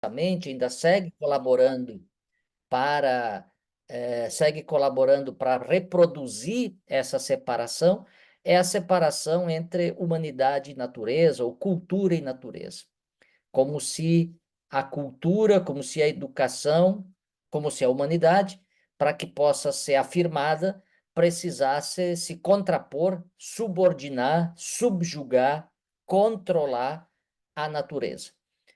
ainda para segue colaborando para reproduzir essa separação, é a separação entre humanidade e natureza, ou cultura e natureza. Como se a cultura, como se a educação, como se a humanidade, para que possa ser afirmada, precisasse se contrapor, subordinar, subjugar, controlar a natureza.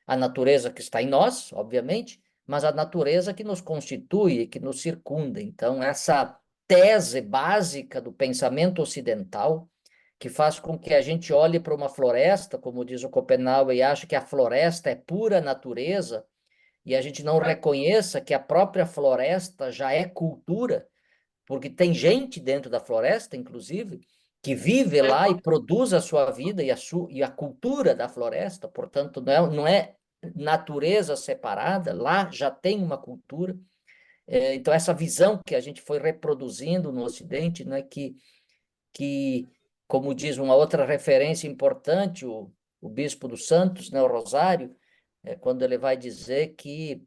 A natureza que está em nós, obviamente, mas a natureza que nos constitui e que nos circunda. Então, essa tese básica do pensamento ocidental, que faz com que a gente olhe para uma floresta, como diz o Schopenhauer, e ache que a floresta é pura natureza, e a gente não reconheça que a própria floresta já é cultura, porque tem gente dentro da floresta, inclusive, que vive lá e produz a sua vida e a cultura da floresta, portanto, não é natureza separada, lá já tem uma cultura. Então, essa visão que a gente foi reproduzindo no Ocidente, né, que, como diz uma outra referência importante, o Bispo dos Santos, né, o Rosário, quando ele vai dizer que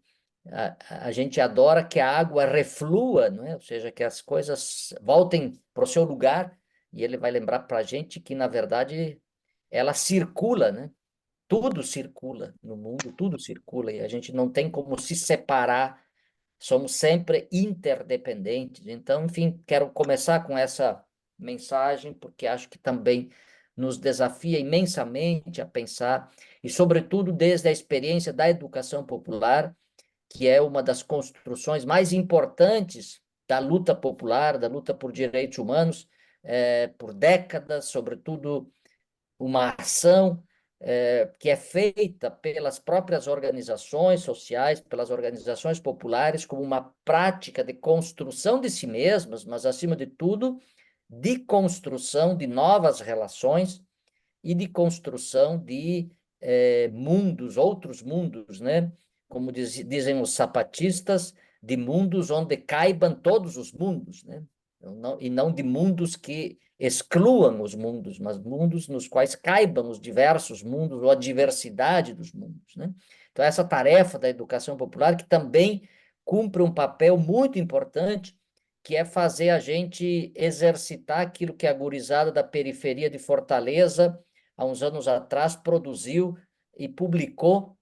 a gente adora que a água reflua, não é? Ou seja, que as coisas voltem para o seu lugar, e ele vai lembrar para a gente que, na verdade, ela circula, né? Tudo circula no mundo, tudo circula, e a gente não tem como se separar, somos sempre interdependentes. Então, enfim, quero começar com essa mensagem, porque acho que também nos desafia imensamente a pensar, e, sobretudo, desde a experiência da educação popular, que é uma das construções mais importantes da luta popular, da luta por direitos humanos, por décadas, sobretudo uma ação que é feita pelas próprias organizações sociais, pelas organizações populares, como uma prática de construção de si mesmas, mas, acima de tudo, de construção de novas relações e de construção de mundos, outros mundos, né? Como dizem os zapatistas, de mundos onde caibam todos os mundos, né? E não de mundos que excluam os mundos, mas mundos nos quais caibam os diversos mundos, ou a diversidade dos mundos, né? Então, essa tarefa da educação popular, que também cumpre um papel muito importante, que é fazer a gente exercitar aquilo que a gurizada da periferia de Fortaleza, há uns anos atrás, produziu e publicou,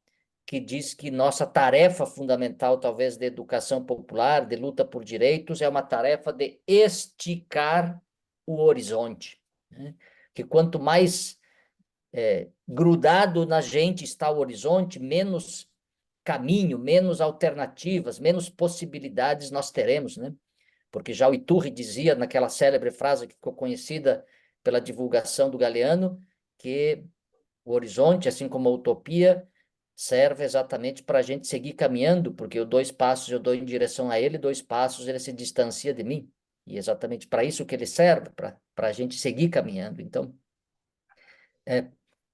que diz que nossa tarefa fundamental, talvez, de educação popular, de luta por direitos, é uma tarefa de esticar o horizonte, né? Que quanto mais grudado na gente está o horizonte, menos caminho, menos alternativas, menos possibilidades nós teremos, né? Porque já o Iturri dizia, naquela célebre frase que ficou conhecida pela divulgação do Galeano, que o horizonte, assim como a utopia, serve exatamente para a gente seguir caminhando, porque eu 2 passos eu dou em direção a ele, 2 passos ele se distancia de mim. E é exatamente para isso que ele serve, para a gente seguir caminhando. Então,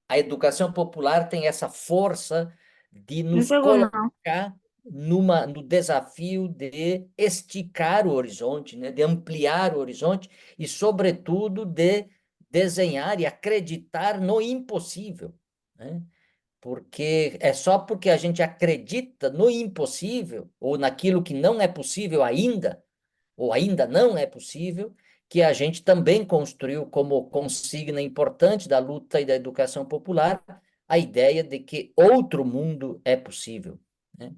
a educação popular tem essa força de Não nos pegou, não. colocar no desafio de esticar o horizonte, né? De ampliar o horizonte e, sobretudo, de desenhar e acreditar no impossível, né? Porque é só porque a gente acredita no impossível, ou naquilo que não é possível ainda, ou ainda não é possível, que a gente também construiu como consigna importante da luta e da educação popular a ideia de que outro mundo é possível, né?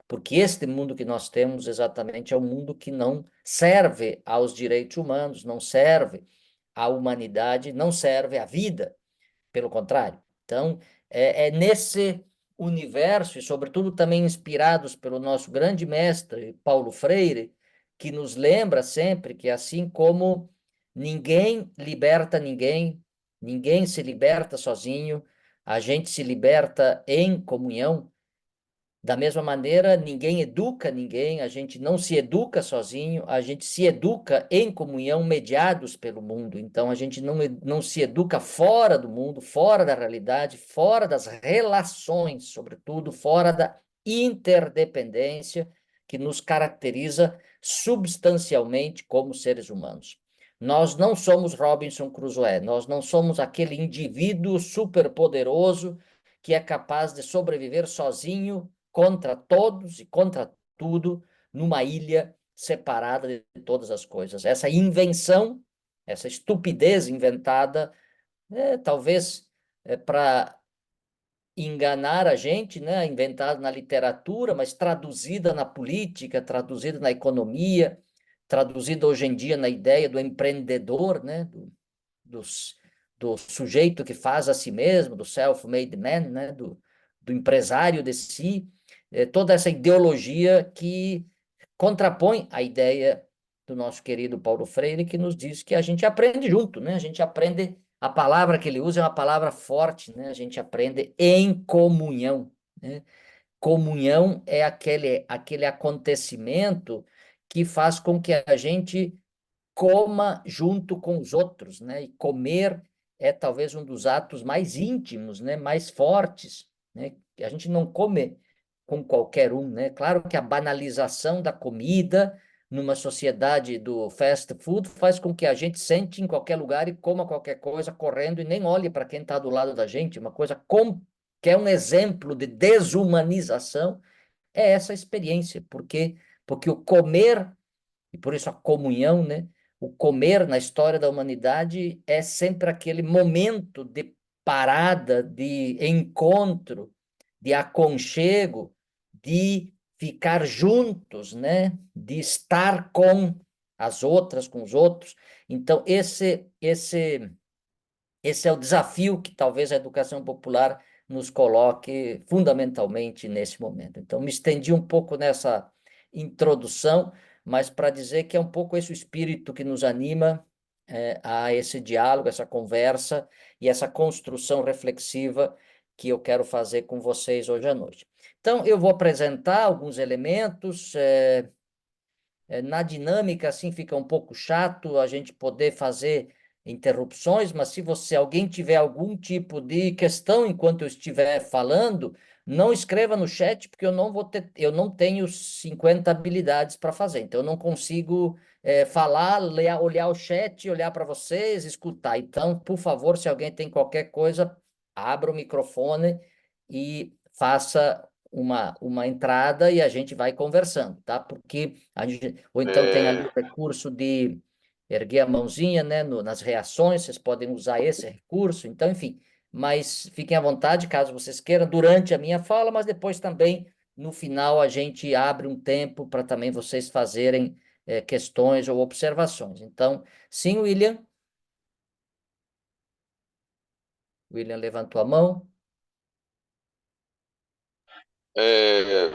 Porque este mundo que nós temos exatamente é um mundo que não serve aos direitos humanos, não serve à humanidade, não serve à vida, pelo contrário. Então, é nesse universo, e sobretudo também inspirados pelo nosso grande mestre, Paulo Freire, que nos lembra sempre que, assim como ninguém liberta ninguém, ninguém se liberta sozinho, a gente se liberta em comunhão. Da mesma maneira, ninguém educa ninguém, a gente não se educa sozinho, a gente se educa em comunhão, mediados pelo mundo. Então, a gente não se educa fora do mundo, fora da realidade, fora das relações, sobretudo, fora da interdependência que nos caracteriza substancialmente como seres humanos. Nós não somos Robinson Crusoe, nós não somos aquele indivíduo superpoderoso que é capaz de sobreviver sozinho contra todos e contra tudo, numa ilha separada de todas as coisas. Essa invenção, essa estupidez inventada, talvez para enganar a gente, né? Inventada na literatura, mas traduzida na política, traduzida na economia, traduzida hoje em dia na ideia do empreendedor, né? Dos, do sujeito que faz a si mesmo, do self-made man, né? Do empresário de si, toda essa ideologia que contrapõe a ideia do nosso querido Paulo Freire, que nos diz que a gente aprende junto, né? A gente aprende, a palavra que ele usa é uma palavra forte, né? A gente aprende em comunhão, né? Comunhão é aquele acontecimento que faz com que a gente coma junto com os outros, né? E comer é talvez um dos atos mais íntimos, né? Mais fortes, né? A gente não come com qualquer um, né? Claro que a banalização da comida numa sociedade do fast food faz com que a gente sente em qualquer lugar e coma qualquer coisa correndo e nem olhe para quem está do lado da gente, uma coisa que é um exemplo de desumanização, é essa experiência, porque o comer e por isso a comunhão, né? O comer na história da humanidade é sempre aquele momento de parada, de encontro, de aconchego, de ficar juntos, né? De estar com as outras, com os outros. Então, esse é o desafio que talvez a educação popular nos coloque fundamentalmente nesse momento. Então, me estendi um pouco nessa introdução, mas para dizer que é um pouco esse o espírito que nos anima a esse diálogo, essa conversa e essa construção reflexiva que eu quero fazer com vocês hoje à noite. Então, eu vou apresentar alguns elementos. Na dinâmica, assim, fica um pouco chato a gente poder fazer interrupções, mas se alguém tiver algum tipo de questão enquanto eu estiver falando, não escreva no chat, porque eu não tenho 50 habilidades para fazer, então eu não consigo falar, olhar o chat, olhar para vocês, escutar. Então, por favor, se alguém tem qualquer coisa, abra o microfone e faça uma entrada e a gente vai conversando, tá? Porque ou então tem ali É, o recurso de erguer a mãozinha, né, nas reações, vocês podem usar esse recurso, então, enfim, mas fiquem à vontade caso vocês queiram, durante a minha fala, mas depois também, no final, a gente abre um tempo para também vocês fazerem questões ou observações. Então, sim, William? William levantou a mão. é,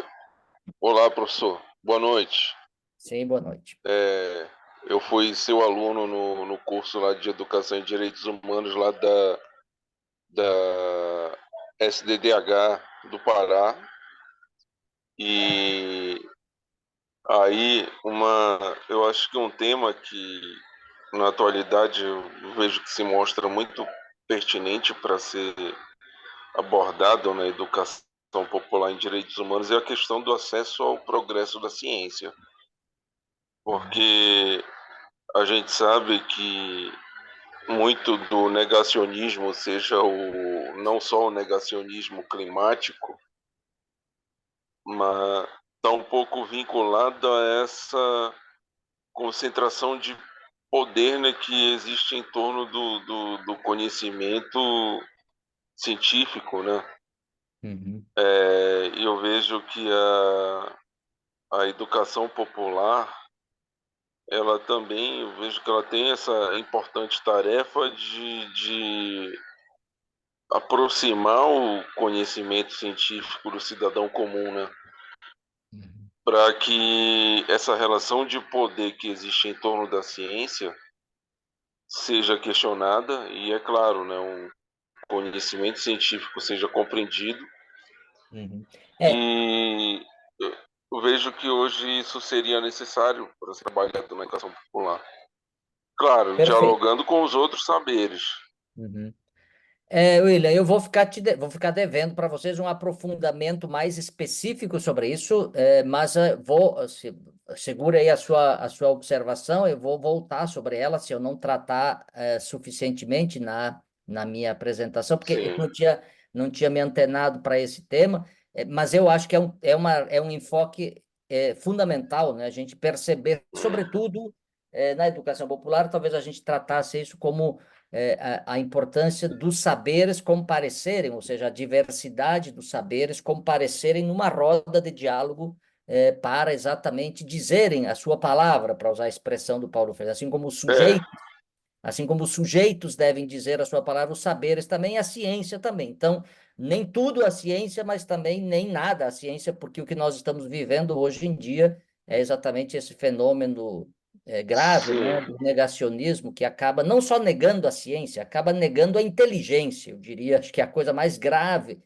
olá, professor. Boa noite. Sim, boa noite. É, eu fui seu aluno no curso lá de Educação e Direitos Humanos lá da SDDH do Pará. E aí, eu acho que um tema que na atualidade eu vejo que se mostra muito pertinente para ser abordado na educação popular em direitos humanos é a questão do acesso ao progresso da ciência, Uhum, porque a gente sabe que muito do negacionismo, seja não só o negacionismo climático, mas está um pouco vinculado a essa concentração de poder, né, que existe em torno do conhecimento científico, né? uhum, E eu vejo que a educação popular, ela também, eu vejo que ela tem essa importante tarefa de aproximar o conhecimento científico do cidadão comum, né? uhum, Para que essa relação de poder que existe em torno da ciência seja questionada e, é claro, né, um conhecimento científico seja compreendido. uhum. É, E eu vejo que hoje isso seria necessário para ser trabalhado na educação popular. Claro, perfeito. dialogando com os outros saberes. Uhum. William, eu vou ficar devendo para vocês um aprofundamento mais específico sobre isso, mas segura aí a sua observação, eu vou voltar sobre ela se eu não tratar suficientemente na minha apresentação, porque eu Sim. não tinha me antenado para esse tema. mas eu acho que é um enfoque fundamental, né? A gente perceber, sobretudo na educação popular, talvez a gente tratasse isso como a importância dos saberes comparecerem, ou seja, a diversidade dos saberes comparecerem numa roda de diálogo para exatamente dizerem a sua palavra, para usar a expressão do Paulo Freire, É, assim como os sujeitos devem dizer a sua palavra, os saberes também, a ciência também. Então, nem tudo a ciência, mas também nem nada a ciência, porque o que nós estamos vivendo hoje em dia é exatamente esse fenômeno grave, né, sim, do negacionismo, que acaba não só negando a ciência, acaba negando a inteligência, eu diria, acho que é a coisa mais grave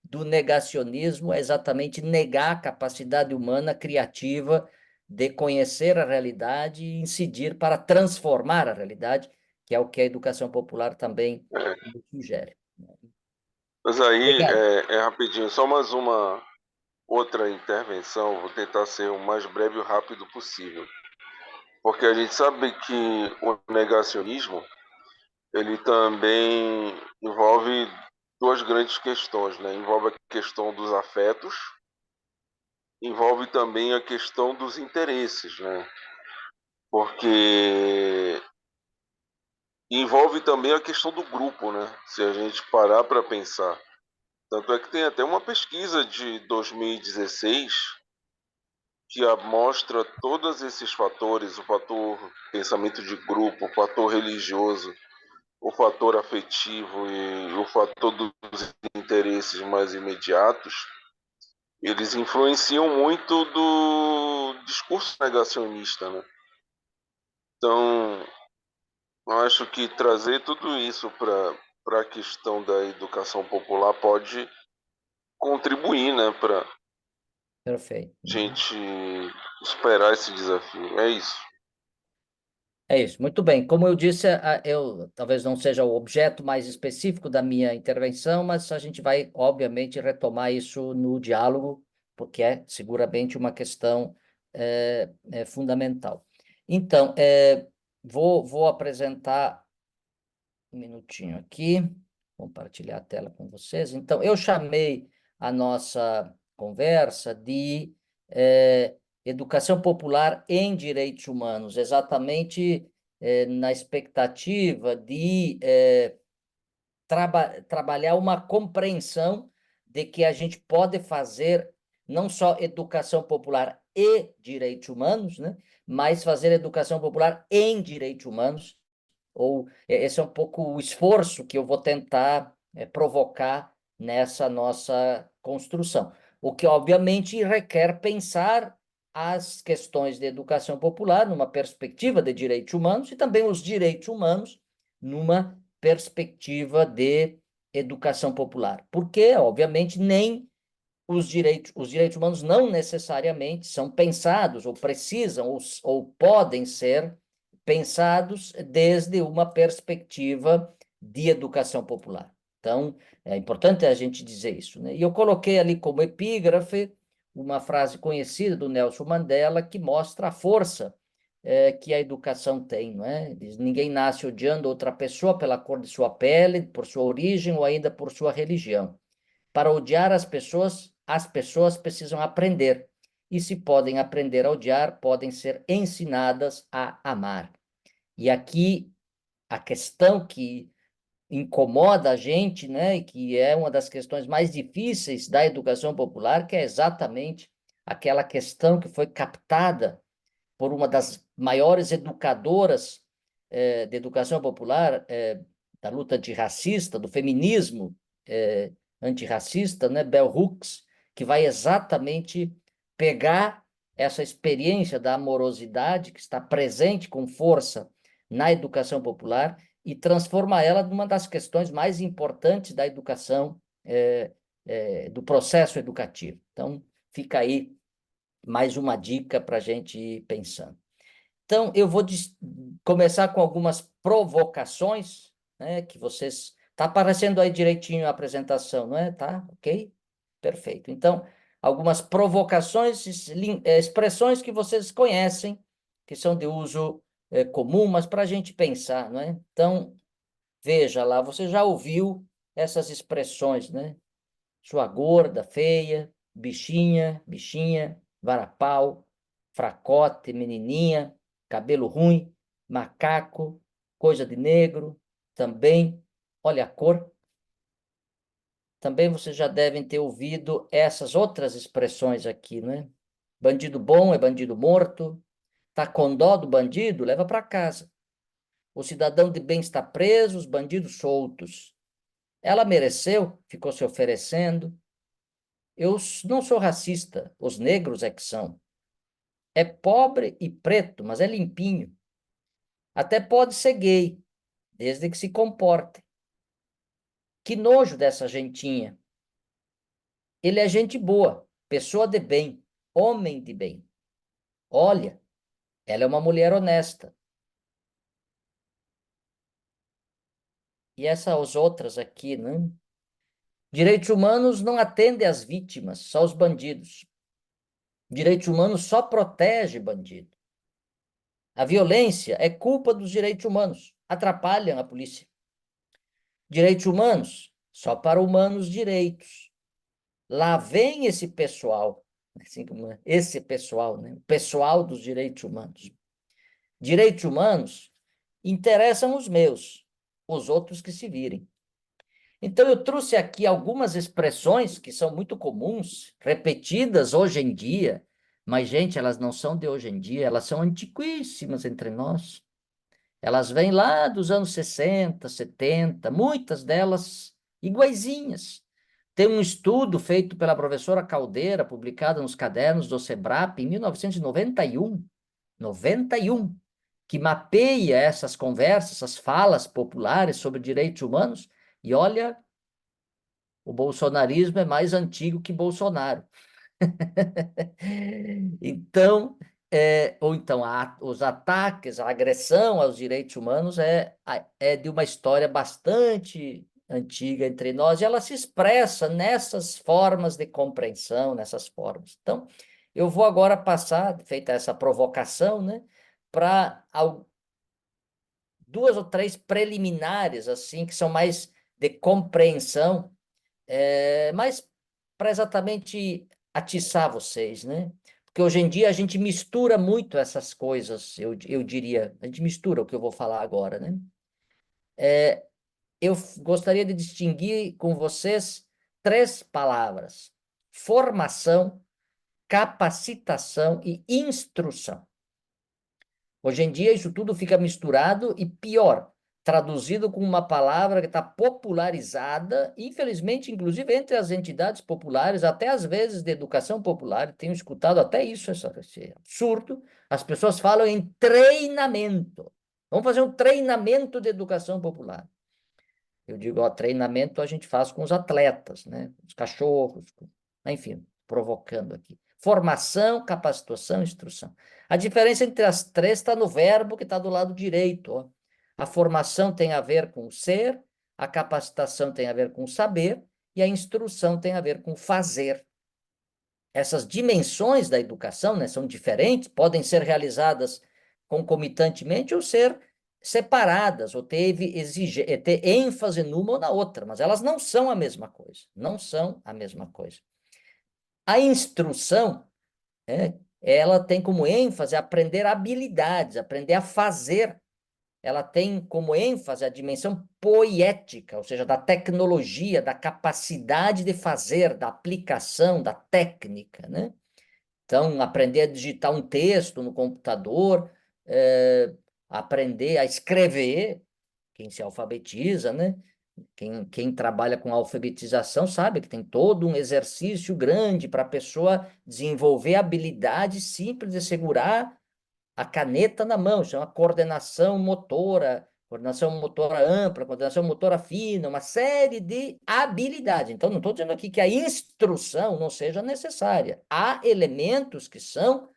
do negacionismo é exatamente negar a capacidade humana criativa de conhecer a realidade e incidir para transformar a realidade, que é o que a educação popular também é. nos sugere. Mas aí, Obrigado. rapidinho, só mais uma outra intervenção, vou tentar ser o mais breve e rápido possível. Porque a gente sabe que o negacionismo, ele também envolve duas grandes questões, né? Envolve a questão dos afetos, envolve também a questão dos interesses, né? Porque envolve também a questão do grupo, né? Se a gente parar para pensar. Tanto é que tem até uma pesquisa de 2016 que mostra todos esses fatores, o fator pensamento de grupo, o fator religioso, o fator afetivo e o fator dos interesses mais imediatos, eles influenciam muito do discurso negacionista, né? Então, eu acho que trazer tudo isso para a questão da educação popular pode contribuir, né, para Perfeito. gente superar esse desafio. É isso. É isso, muito bem. Como eu disse, eu talvez não seja o objeto mais específico da minha intervenção, mas a gente vai, obviamente, retomar isso no diálogo, porque é seguramente uma questão fundamental. Então, vou apresentar um minutinho aqui, compartilhar a tela com vocês. Então, eu chamei a nossa conversa de educação popular em direitos humanos, exatamente na expectativa de trabalhar uma compreensão de que a gente pode fazer não só educação popular e direitos humanos, né, mas fazer educação popular em direitos humanos, ou esse é um pouco o esforço que eu vou tentar provocar nessa nossa construção. O que, obviamente, requer pensar as questões de educação popular numa perspectiva de direitos humanos e também os direitos humanos numa perspectiva de educação popular. Porque, obviamente, nem os direitos humanos não necessariamente são pensados, ou precisam, ou podem ser pensados desde uma perspectiva de educação popular. Então, é importante a gente dizer isso, né? E eu coloquei ali como epígrafe uma frase conhecida do Nelson Mandela que mostra a força que a educação tem, não é? Diz, ninguém nasce odiando outra pessoa pela cor de sua pele, por sua origem ou ainda por sua religião. Para odiar as pessoas precisam aprender. E se podem aprender a odiar, podem ser ensinadas a amar. E aqui a questão que incomoda a gente, né, e que é uma das questões mais difíceis da educação popular, que é exatamente aquela questão que foi captada por uma das maiores educadoras de educação popular, da luta antirracista, do feminismo antirracista, né, Bell Hooks, que vai exatamente pegar essa experiência da amorosidade que está presente com força na educação popular e transformar ela numa das questões mais importantes da educação, do processo educativo. Então, fica aí mais uma dica para a gente ir pensando. Então, eu vou começar com algumas provocações, né, que vocês... Está aparecendo aí direitinho a apresentação, não é? Tá? Ok? Perfeito. Então, algumas provocações, expressões que vocês conhecem, que são de uso comum, mas para a gente pensar, não é? Então, veja lá, você já ouviu essas expressões, né? Sua gorda, feia, bichinha, bichinha, varapau, fracote, menininha, cabelo ruim, macaco, coisa de negro, também, olha a cor. Também vocês já devem ter ouvido essas outras expressões aqui, né? Bandido bom é bandido morto, tá com dó do bandido, leva para casa. O cidadão de bem está preso, os bandidos soltos. Ela mereceu, ficou se oferecendo. Eu não sou racista, os negros é que são. É pobre e preto, mas é limpinho. Até pode ser gay, desde que se comporte. Que nojo dessa gentinha. Ele é gente boa, pessoa de bem, homem de bem. Olha, ela é uma mulher honesta. E essas outras aqui, né? Direitos humanos não atendem às vítimas, só os bandidos. Direitos humanos só protege bandido. A violência é culpa dos direitos humanos, atrapalham a polícia. Direitos humanos só para humanos direitos. Lá vem esse pessoal, assim como esse pessoal, né? O pessoal dos direitos humanos. Direitos humanos interessam os meus, os outros que se virem. Então, eu trouxe aqui algumas expressões que são muito comuns, repetidas hoje em dia, mas, gente, elas não são de hoje em dia, elas são antiquíssimas entre nós. Elas vêm lá dos anos 60, 70, muitas delas iguaizinhas. Tem um estudo feito pela professora Caldeira, publicado nos cadernos do SEBRAP em 1991, que mapeia essas conversas, essas falas populares sobre direitos humanos, e olha, o bolsonarismo é mais antigo que Bolsonaro. Então, ou então, os ataques, a agressão aos direitos humanos é de uma história bastante antiga entre nós, e ela se expressa nessas formas de compreensão, nessas formas. Então, eu vou agora passar, feita essa provocação, né, para duas ou três preliminares, assim, que são mais de compreensão, mas para exatamente atiçar vocês, né? Porque hoje em dia a gente mistura muito essas coisas, eu diria, a gente mistura o que eu vou falar agora, né? Eu gostaria de distinguir com vocês três palavras: formação, capacitação e instrução. Hoje em dia isso tudo fica misturado e pior, traduzido com uma palavra que está popularizada, infelizmente, inclusive entre as entidades populares, até às vezes de educação popular, tenho escutado até isso, esse absurdo, as pessoas falam em treinamento. Vamos fazer um treinamento de educação popular. Eu digo, ó, treinamento a gente faz com os atletas, né? Os cachorros, enfim, provocando aqui. Formação, capacitação, instrução. A diferença entre as três está no verbo que está do lado direito. Ó. A formação tem a ver com ser, a capacitação tem a ver com saber e a instrução tem a ver com fazer. Essas dimensões da educação, né, são diferentes, podem ser realizadas concomitantemente ou ser separadas, ou ter ênfase numa ou na outra, mas elas não são a mesma coisa, não são a mesma coisa. A instrução, ela tem como ênfase aprender habilidades, aprender a fazer. Ela tem como ênfase a dimensão poética, ou seja, da tecnologia, da capacidade de fazer, da aplicação, da técnica, né? Então, aprender a digitar um texto no computador, aprender a escrever, quem se alfabetiza, né? Quem trabalha com alfabetização sabe que tem todo um exercício grande para a pessoa desenvolver habilidade simples de segurar a caneta na mão, chama coordenação motora ampla, coordenação motora fina, uma série de habilidades. Então, não estou dizendo aqui que a instrução não seja necessária. Há elementos que são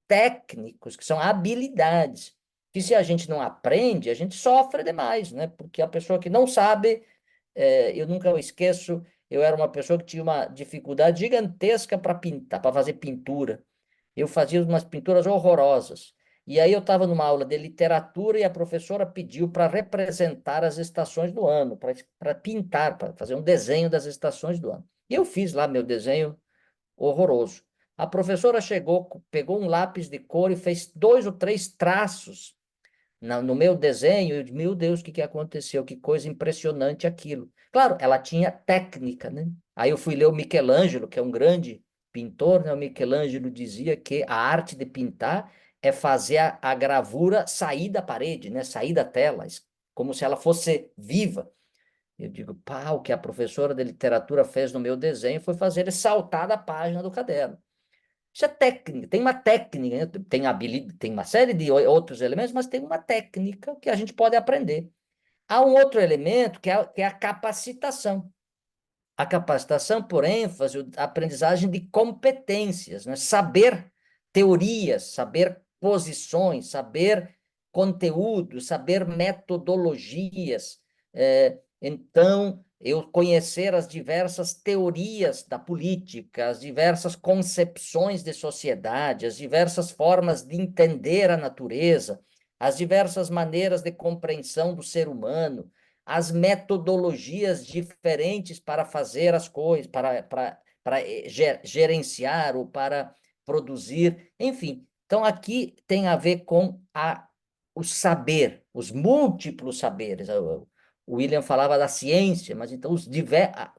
técnicos, que são habilidades, que se a gente não aprende, a gente sofre demais, né? Porque a pessoa que não sabe, eu nunca esqueço, eu era uma pessoa que tinha uma dificuldade gigantesca para pintar, para fazer pintura. Eu fazia umas pinturas horrorosas. E aí eu estava numa aula de literatura e a professora pediu para representar as estações do ano, para pintar, para fazer um desenho das estações do ano. E eu fiz lá meu desenho horroroso. A professora chegou, pegou um lápis de cor e fez 2 ou 3 traços no meu desenho. Eu disse, meu Deus, o que que aconteceu? Que coisa impressionante aquilo. Claro, ela tinha técnica, né? Aí eu fui ler o Michelangelo, que é um grande pintor, né? O Michelangelo dizia que a arte de pintar é fazer a gravura sair da parede, né? Sair da tela, como se ela fosse viva. Eu digo, pá, o que a professora de literatura fez no meu desenho foi fazer ele saltar da página do caderno. Isso é técnica, tem uma técnica, né? Tem uma série de outros elementos, mas tem uma técnica que a gente pode aprender. Há um outro elemento que é a capacitação. A capacitação, por ênfase, a aprendizagem de competências, né? Saber teorias, saber posições, saber conteúdo, saber metodologias. Então, eu conhecer as diversas teorias da política, as diversas concepções de sociedade, as diversas formas de entender a natureza, as diversas maneiras de compreensão do ser humano, as metodologias diferentes para fazer as coisas, para gerenciar ou para produzir, enfim. Então, aqui tem a ver com o saber, os múltiplos saberes. O William falava da ciência, mas então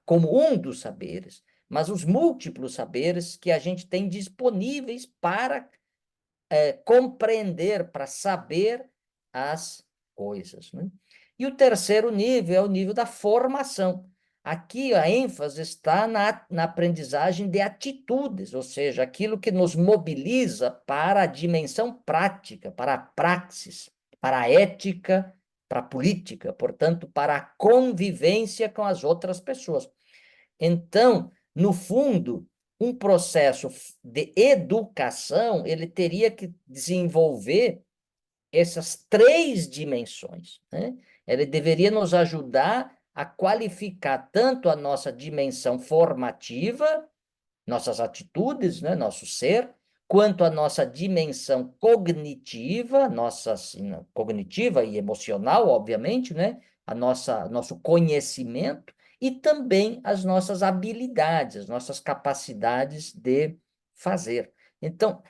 como um dos saberes, mas os múltiplos saberes que a gente tem disponíveis para compreender, para saber as coisas, né? E o terceiro nível é o nível da formação. Aqui a ênfase está na aprendizagem de atitudes, ou seja, aquilo que nos mobiliza para a dimensão prática, para a praxis, para a ética, para a política, portanto, para a convivência com as outras pessoas. Então, no fundo, um processo de educação, ele teria que desenvolver essas 3 dimensões, né? Ele deveria nos ajudar a qualificar tanto a nossa dimensão formativa, nossas atitudes, né, nosso ser, quanto a nossa dimensão cognitiva, cognitiva e emocional, obviamente, né, nosso conhecimento e também as nossas habilidades, as nossas capacidades de fazer. Então,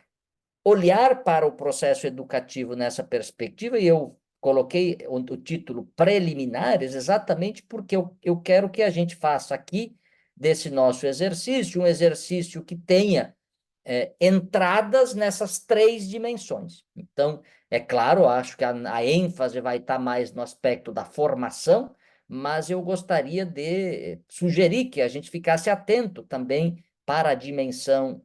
olhar para o processo educativo nessa perspectiva, e eu coloquei o título preliminares exatamente porque eu quero que a gente faça aqui desse nosso exercício um exercício que tenha entradas nessas 3 dimensões. Então, é claro, acho que a ênfase vai estar mais no aspecto da formação, mas eu gostaria de sugerir que a gente ficasse atento também para a dimensão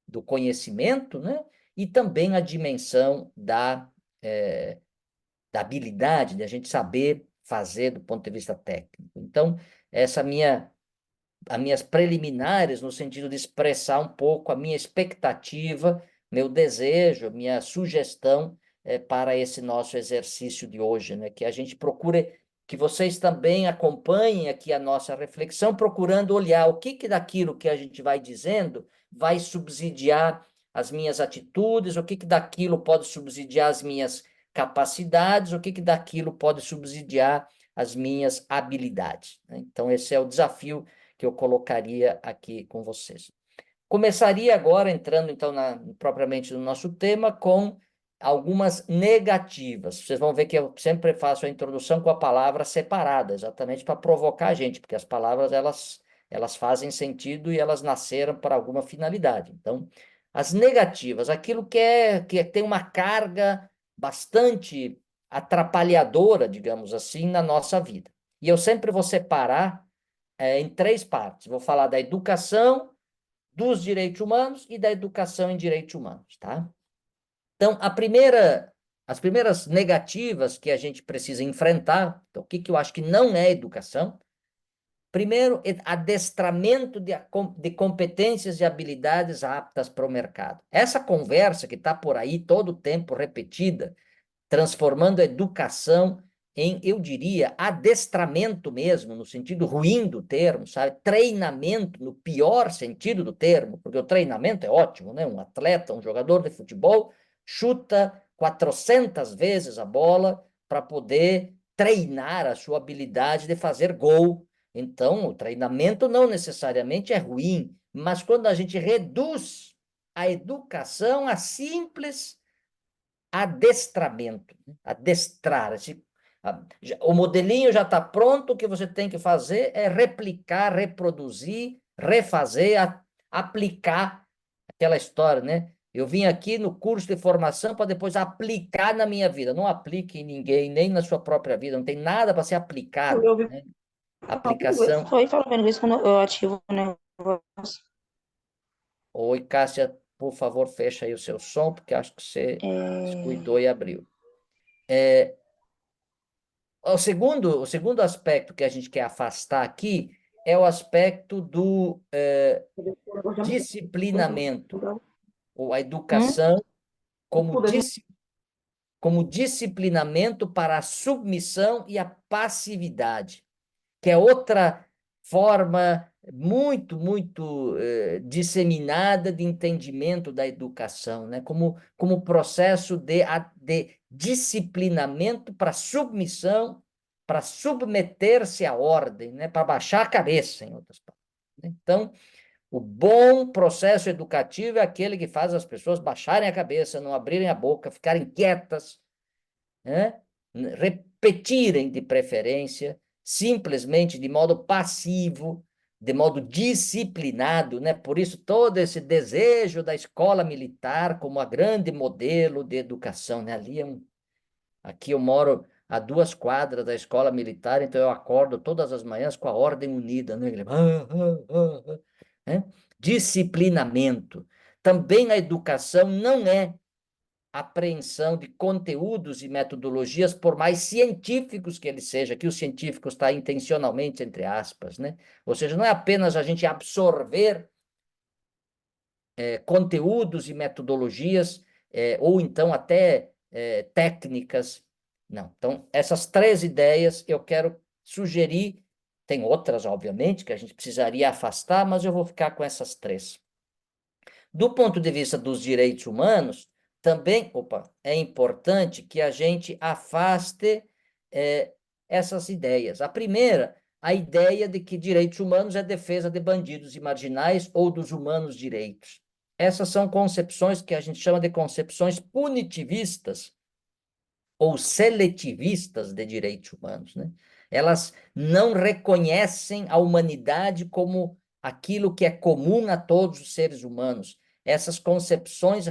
do conhecimento, né? E também a dimensão da habilidade, de a gente saber fazer do ponto de vista técnico. Então, essa as minhas preliminares, no sentido de expressar um pouco a minha expectativa, meu desejo, minha sugestão para esse nosso exercício de hoje, né? Que a gente procure, que vocês também acompanhem aqui a nossa reflexão, procurando olhar o que daquilo que a gente vai dizendo vai subsidiar as minhas atitudes, o que daquilo pode subsidiar as minhas capacidades, o que daquilo pode subsidiar as minhas habilidades, né? Então, esse é o desafio que eu colocaria aqui com vocês. Começaria agora, entrando então propriamente no nosso tema, com algumas negativas. Vocês vão ver que eu sempre faço a introdução com a palavra separada, exatamente para provocar a gente, porque as palavras elas fazem sentido e elas nasceram para alguma finalidade. Então, as negativas, aquilo que tem uma carga bastante atrapalhadora, digamos assim, na nossa vida. E eu sempre vou separar em 3 partes. Vou falar da educação, dos direitos humanos e da educação em direitos humanos, tá? Então, as primeiras negativas que a gente precisa enfrentar, então, o que eu acho que não é educação? Primeiro, adestramento de competências e habilidades aptas para o mercado. Essa conversa que está por aí todo o tempo repetida, transformando a educação em, eu diria, adestramento mesmo, no sentido ruim do termo, sabe? Treinamento no pior sentido do termo, porque o treinamento é ótimo, né? Um atleta, um jogador de futebol, chuta 400 vezes a bola para poder treinar a sua habilidade de fazer gol Então, o treinamento não necessariamente é ruim, mas quando a gente reduz a educação a simples adestramento, né? Adestrar. O modelinho já está pronto, o que você tem que fazer é replicar, reproduzir, refazer, aplicar aquela história, né? Eu vim aqui no curso de formação para depois aplicar na minha vida. Não aplique em ninguém, nem na sua própria vida. Não tem nada para ser Eu aplicado, ouvi né? falar inglês, Aplicação. só ia falando inglês quando eu ativo o negócio. Oi, Cássia, por favor, fecha aí o seu som, porque acho que você É... descuidou e abriu. O segundo aspecto que a gente quer afastar aqui é o aspecto do disciplinamento, ou a Hum? educação como disciplinamento para a submissão e a passividade, que é outra forma muito disseminada de entendimento da educação, né? Como processo de disciplinamento para submissão, para submeter-se à ordem, né? Para baixar a cabeça, em outras palavras. Então, o bom processo educativo é aquele que faz as pessoas baixarem a cabeça, não abrirem a boca, ficarem quietas, né? Repetirem de preferência, simplesmente de modo passivo, de modo disciplinado, né? Por isso todo esse desejo da escola militar como a grande modelo de educação, né? Aqui eu moro a 2 quadras da escola militar, então eu acordo todas as manhãs com a ordem unida, né? Né? Disciplinamento. Também a educação não é apreensão de conteúdos e metodologias, por mais científicos que eles sejam, que o científico está intencionalmente entre aspas, né? Ou seja, não é apenas a gente absorver conteúdos e metodologias, ou então até técnicas, não. Então, essas 3 ideias eu quero sugerir, tem outras, obviamente, que a gente precisaria afastar, mas eu vou ficar com essas 3. Do ponto de vista dos direitos humanos, também, é importante que a gente afaste essas ideias. A primeira, a ideia de que direitos humanos é defesa de bandidos e marginais ou dos humanos direitos. Essas são concepções que a gente chama de concepções punitivistas ou seletivistas de direitos humanos, né? Elas não reconhecem a humanidade como aquilo que é comum a todos os seres humanos. Essas concepções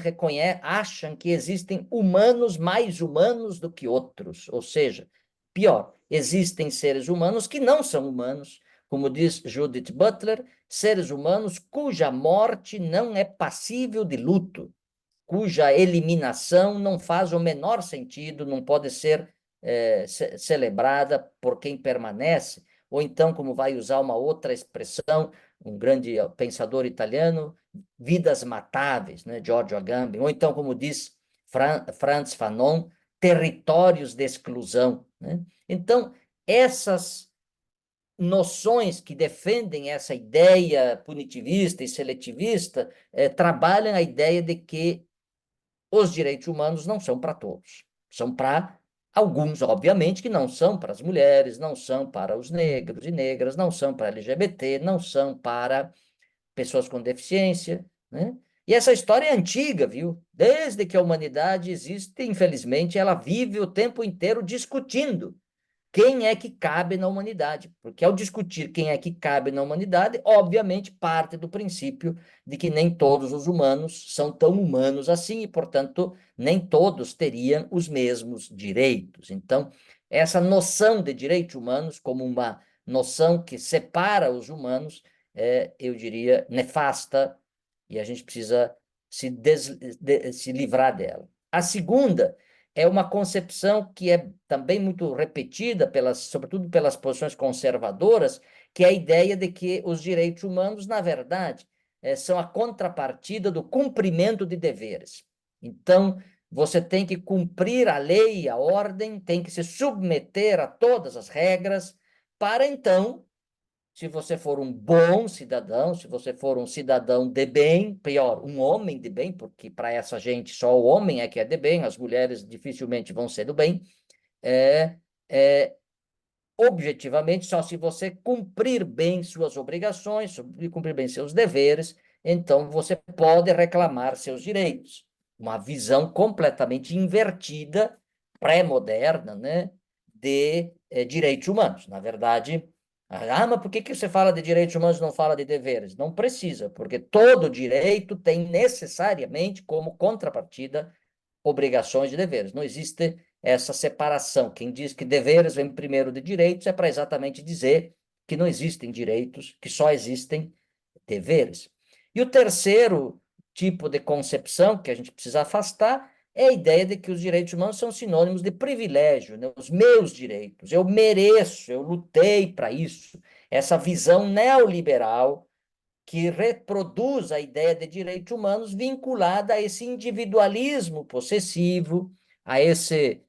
acham que existem humanos mais humanos do que outros, ou seja, pior, existem seres humanos que não são humanos, como diz Judith Butler, seres humanos cuja morte não é passível de luto, cuja eliminação não faz o menor sentido, não pode ser celebrada por quem permanece, ou então, como vai usar uma outra expressão, um grande pensador italiano, vidas matáveis, né, Giorgio Agamben, ou então, como diz Frantz Fanon, territórios de exclusão, né? Então, essas noções que defendem essa ideia punitivista e seletivista trabalham a ideia de que os direitos humanos não são para todos. São para alguns, obviamente, que não são para as mulheres, não são para os negros e negras, não são para LGBT, não são para pessoas com deficiência, né? E essa história é antiga, viu? Desde que a humanidade existe, infelizmente, ela vive o tempo inteiro discutindo quem é que cabe na humanidade. Porque ao discutir quem é que cabe na humanidade, obviamente parte do princípio de que nem todos os humanos são tão humanos assim e, portanto, nem todos teriam os mesmos direitos. Então, essa noção de direitos humanos como uma noção que separa os humanos eu diria, nefasta, e a gente precisa se livrar dela. A segunda é uma concepção que é também muito repetida, sobretudo pelas posições conservadoras, que é a ideia de que os direitos humanos, na verdade, são a contrapartida do cumprimento de deveres. Então, você tem que cumprir a lei, a ordem, tem que se submeter a todas as regras, para então, se você for um bom cidadão, se você for um cidadão de bem, pior, um homem de bem, porque para essa gente só o homem é que é de bem, as mulheres dificilmente vão ser do bem, é, é, objetivamente, só se você cumprir bem suas obrigações, cumprir bem seus deveres, então você pode reclamar seus direitos. Uma visão completamente invertida, pré-moderna, né, de direitos humanos. Na verdade, mas por que você fala de direitos humanos e não fala de deveres? Não precisa, porque todo direito tem necessariamente como contrapartida obrigações e deveres. Não existe essa separação. Quem diz que deveres vem primeiro de direitos é para exatamente dizer que não existem direitos, que só existem deveres. E o terceiro tipo de concepção que a gente precisa afastar é a ideia de que os direitos humanos são sinônimos de privilégio, né? Os meus direitos, eu mereço, eu lutei para isso. Essa visão neoliberal que reproduz a ideia de direitos humanos vinculada a esse individualismo possessivo, a esse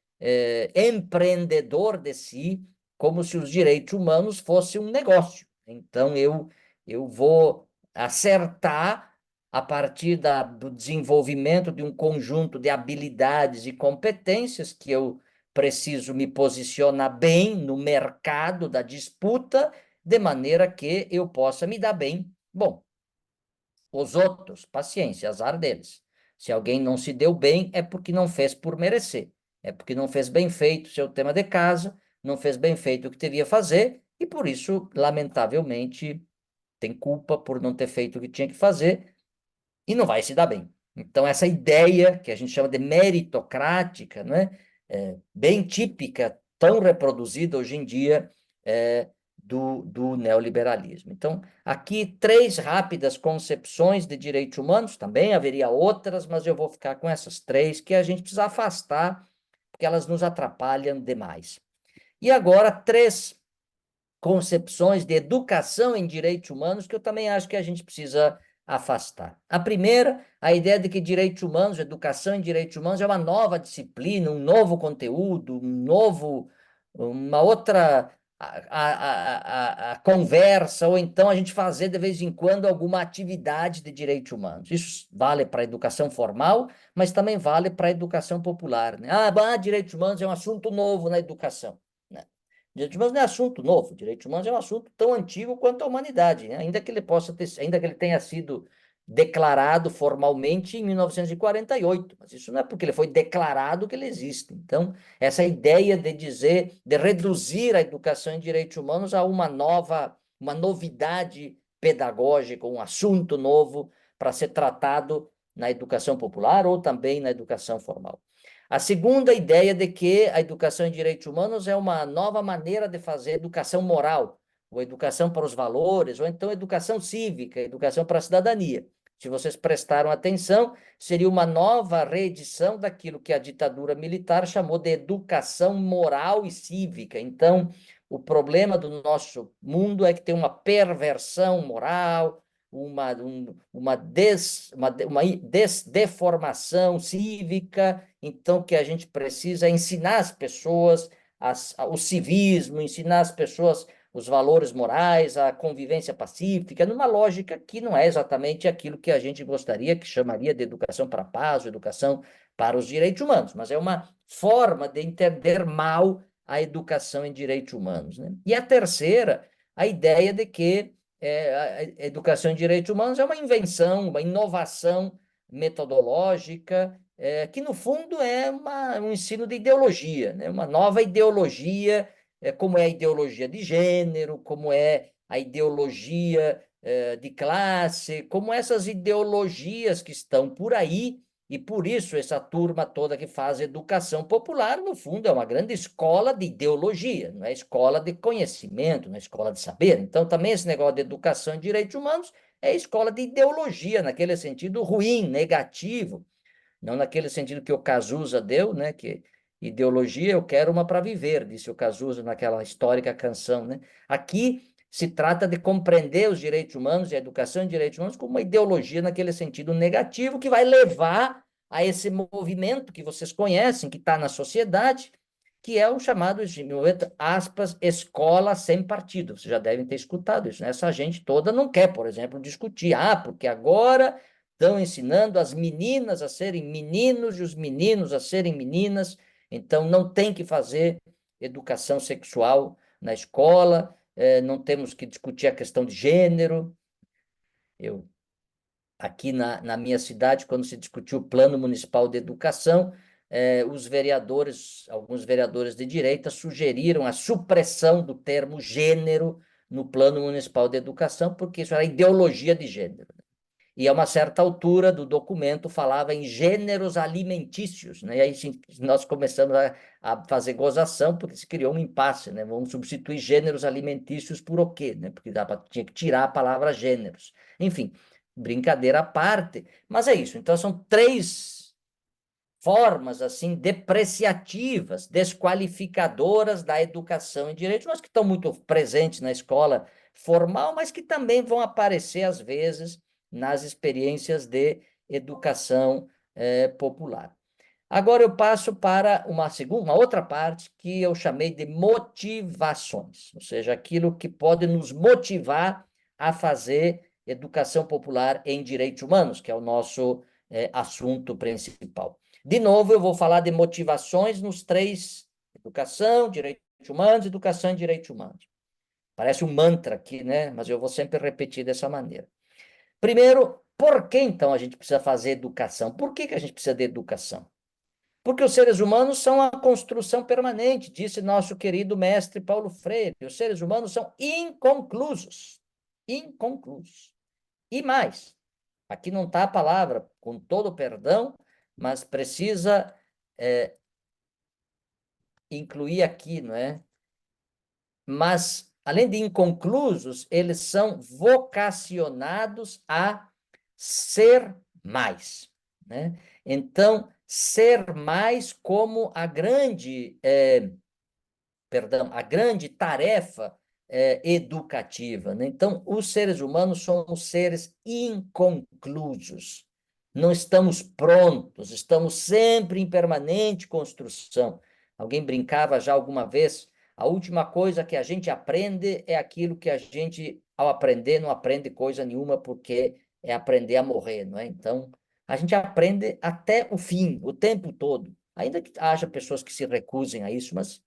empreendedor de si, como se os direitos humanos fossem um negócio. Então, eu vou acertar a partir do desenvolvimento de um conjunto de habilidades e competências que eu preciso me posicionar bem no mercado da disputa, de maneira que eu possa me dar bem. Bom, os outros, paciência, azar deles. Se alguém não se deu bem, é porque não fez por merecer. É porque não fez bem feito seu tema de casa, não fez bem feito o que devia fazer, e por isso, lamentavelmente, tem culpa por não ter feito o que tinha que fazer, e não vai se dar bem. Então, essa ideia que a gente chama de meritocrática, né, bem típica, tão reproduzida hoje em dia, do neoliberalismo. Então, aqui três rápidas concepções de direitos humanos, também haveria outras, mas eu vou ficar com essas três que a gente precisa afastar, porque elas nos atrapalham demais. E agora, três concepções de educação em direitos humanos que eu também acho que a gente precisa afastar. A primeira, a ideia de que direitos humanos, educação em direitos humanos é uma nova disciplina, um novo conteúdo, uma outra a conversa, ou então a gente fazer de vez em quando alguma atividade de direitos humanos. Isso vale para a educação formal, mas também vale para a educação popular, né? Direitos humanos é um assunto novo na educação. Direitos humanos não é assunto novo, direitos humanos é um assunto tão antigo quanto a humanidade, né? Ainda que ele tenha sido declarado formalmente em 1948, mas isso não é porque ele foi declarado que ele existe. Então, essa ideia de dizer, de reduzir a educação em direitos humanos a uma novidade pedagógica, um assunto novo para ser tratado na educação popular ou também na educação formal. A segunda ideia de que a educação em direitos humanos é uma nova maneira de fazer educação moral, ou educação para os valores, ou então educação cívica, educação para a cidadania. Se vocês prestaram atenção, seria uma nova reedição daquilo que a ditadura militar chamou de educação moral e cívica. Então, o problema do nosso mundo é que tem uma perversão moral, uma deformação cívica. Então, o que a gente precisa é ensinar as pessoas o civismo, ensinar as pessoas os valores morais, a convivência pacífica, numa lógica que não é exatamente aquilo que a gente gostaria, que chamaria de educação para a paz, ou educação para os direitos humanos, mas é uma forma de entender mal a educação em direitos humanos, né? E a terceira, a ideia de que a educação em direitos humanos é uma invenção, uma inovação metodológica, que no fundo é um ensino de ideologia, né? Uma nova ideologia, como é a ideologia de gênero, como é a ideologia de classe, como essas ideologias que estão por aí, e por isso essa turma toda que faz educação popular, no fundo, é uma grande escola de ideologia, não é escola de conhecimento, não é escola de saber. Então, também esse negócio de educação e direitos humanos é escola de ideologia, naquele sentido ruim, negativo, não naquele sentido que o Cazuza deu, né? Que ideologia eu quero uma para viver, disse o Cazuza naquela histórica canção, né? Aqui se trata de compreender os direitos humanos e a educação em direitos humanos como uma ideologia naquele sentido negativo que vai levar a esse movimento que vocês conhecem, que está na sociedade, que é o chamado, aspas, escola sem partido. Vocês já devem ter escutado isso, né? Essa gente toda não quer, por exemplo, discutir. Porque agora estão ensinando as meninas a serem meninos e os meninos a serem meninas, então não tem que fazer educação sexual na escola, não temos que discutir a questão de gênero. Aqui na minha cidade, quando se discutiu o Plano Municipal de Educação, os vereadores, alguns vereadores de direita, sugeriram a supressão do termo gênero no Plano Municipal de Educação, porque isso era ideologia de gênero. E a uma certa altura do documento falava em gêneros alimentícios, né? E aí nós começamos a fazer gozação, porque se criou um impasse, né? Vamos substituir gêneros alimentícios por o quê, né? Porque tinha que tirar a palavra gêneros. Enfim, brincadeira à parte, mas é isso. Então são três formas assim depreciativas, desqualificadoras da educação em direito, mas que estão muito presentes na escola formal, mas que também vão aparecer às vezes nas experiências de educação popular. Agora eu passo para uma outra parte que eu chamei de motivações, ou seja, aquilo que pode nos motivar a fazer educação popular em direitos humanos, que é o nosso assunto principal. De novo, eu vou falar de motivações nos três: educação, direitos humanos, educação e direitos humanos. Parece um mantra aqui, né? Mas eu vou sempre repetir dessa maneira. Primeiro, por que então a gente precisa fazer educação? Por que a gente precisa de educação? Porque os seres humanos são a construção permanente, disse nosso querido mestre Paulo Freire. Os seres humanos são inconclusos. Inconclusos. E mais, aqui não está a palavra, com todo o perdão, mas precisa incluir aqui, não é? Mas, além de inconclusos, eles são vocacionados a ser mais, né? Então, ser mais como a grande tarefa educativa, né? Então, os seres humanos somos seres inconclusos. Não estamos prontos, estamos sempre em permanente construção. Alguém brincava já alguma vez, a última coisa que a gente aprende é aquilo que a gente, ao aprender, não aprende coisa nenhuma, porque é aprender a morrer, não é? Então, a gente aprende até o fim, o tempo todo. Ainda que haja pessoas que se recusem a isso, mas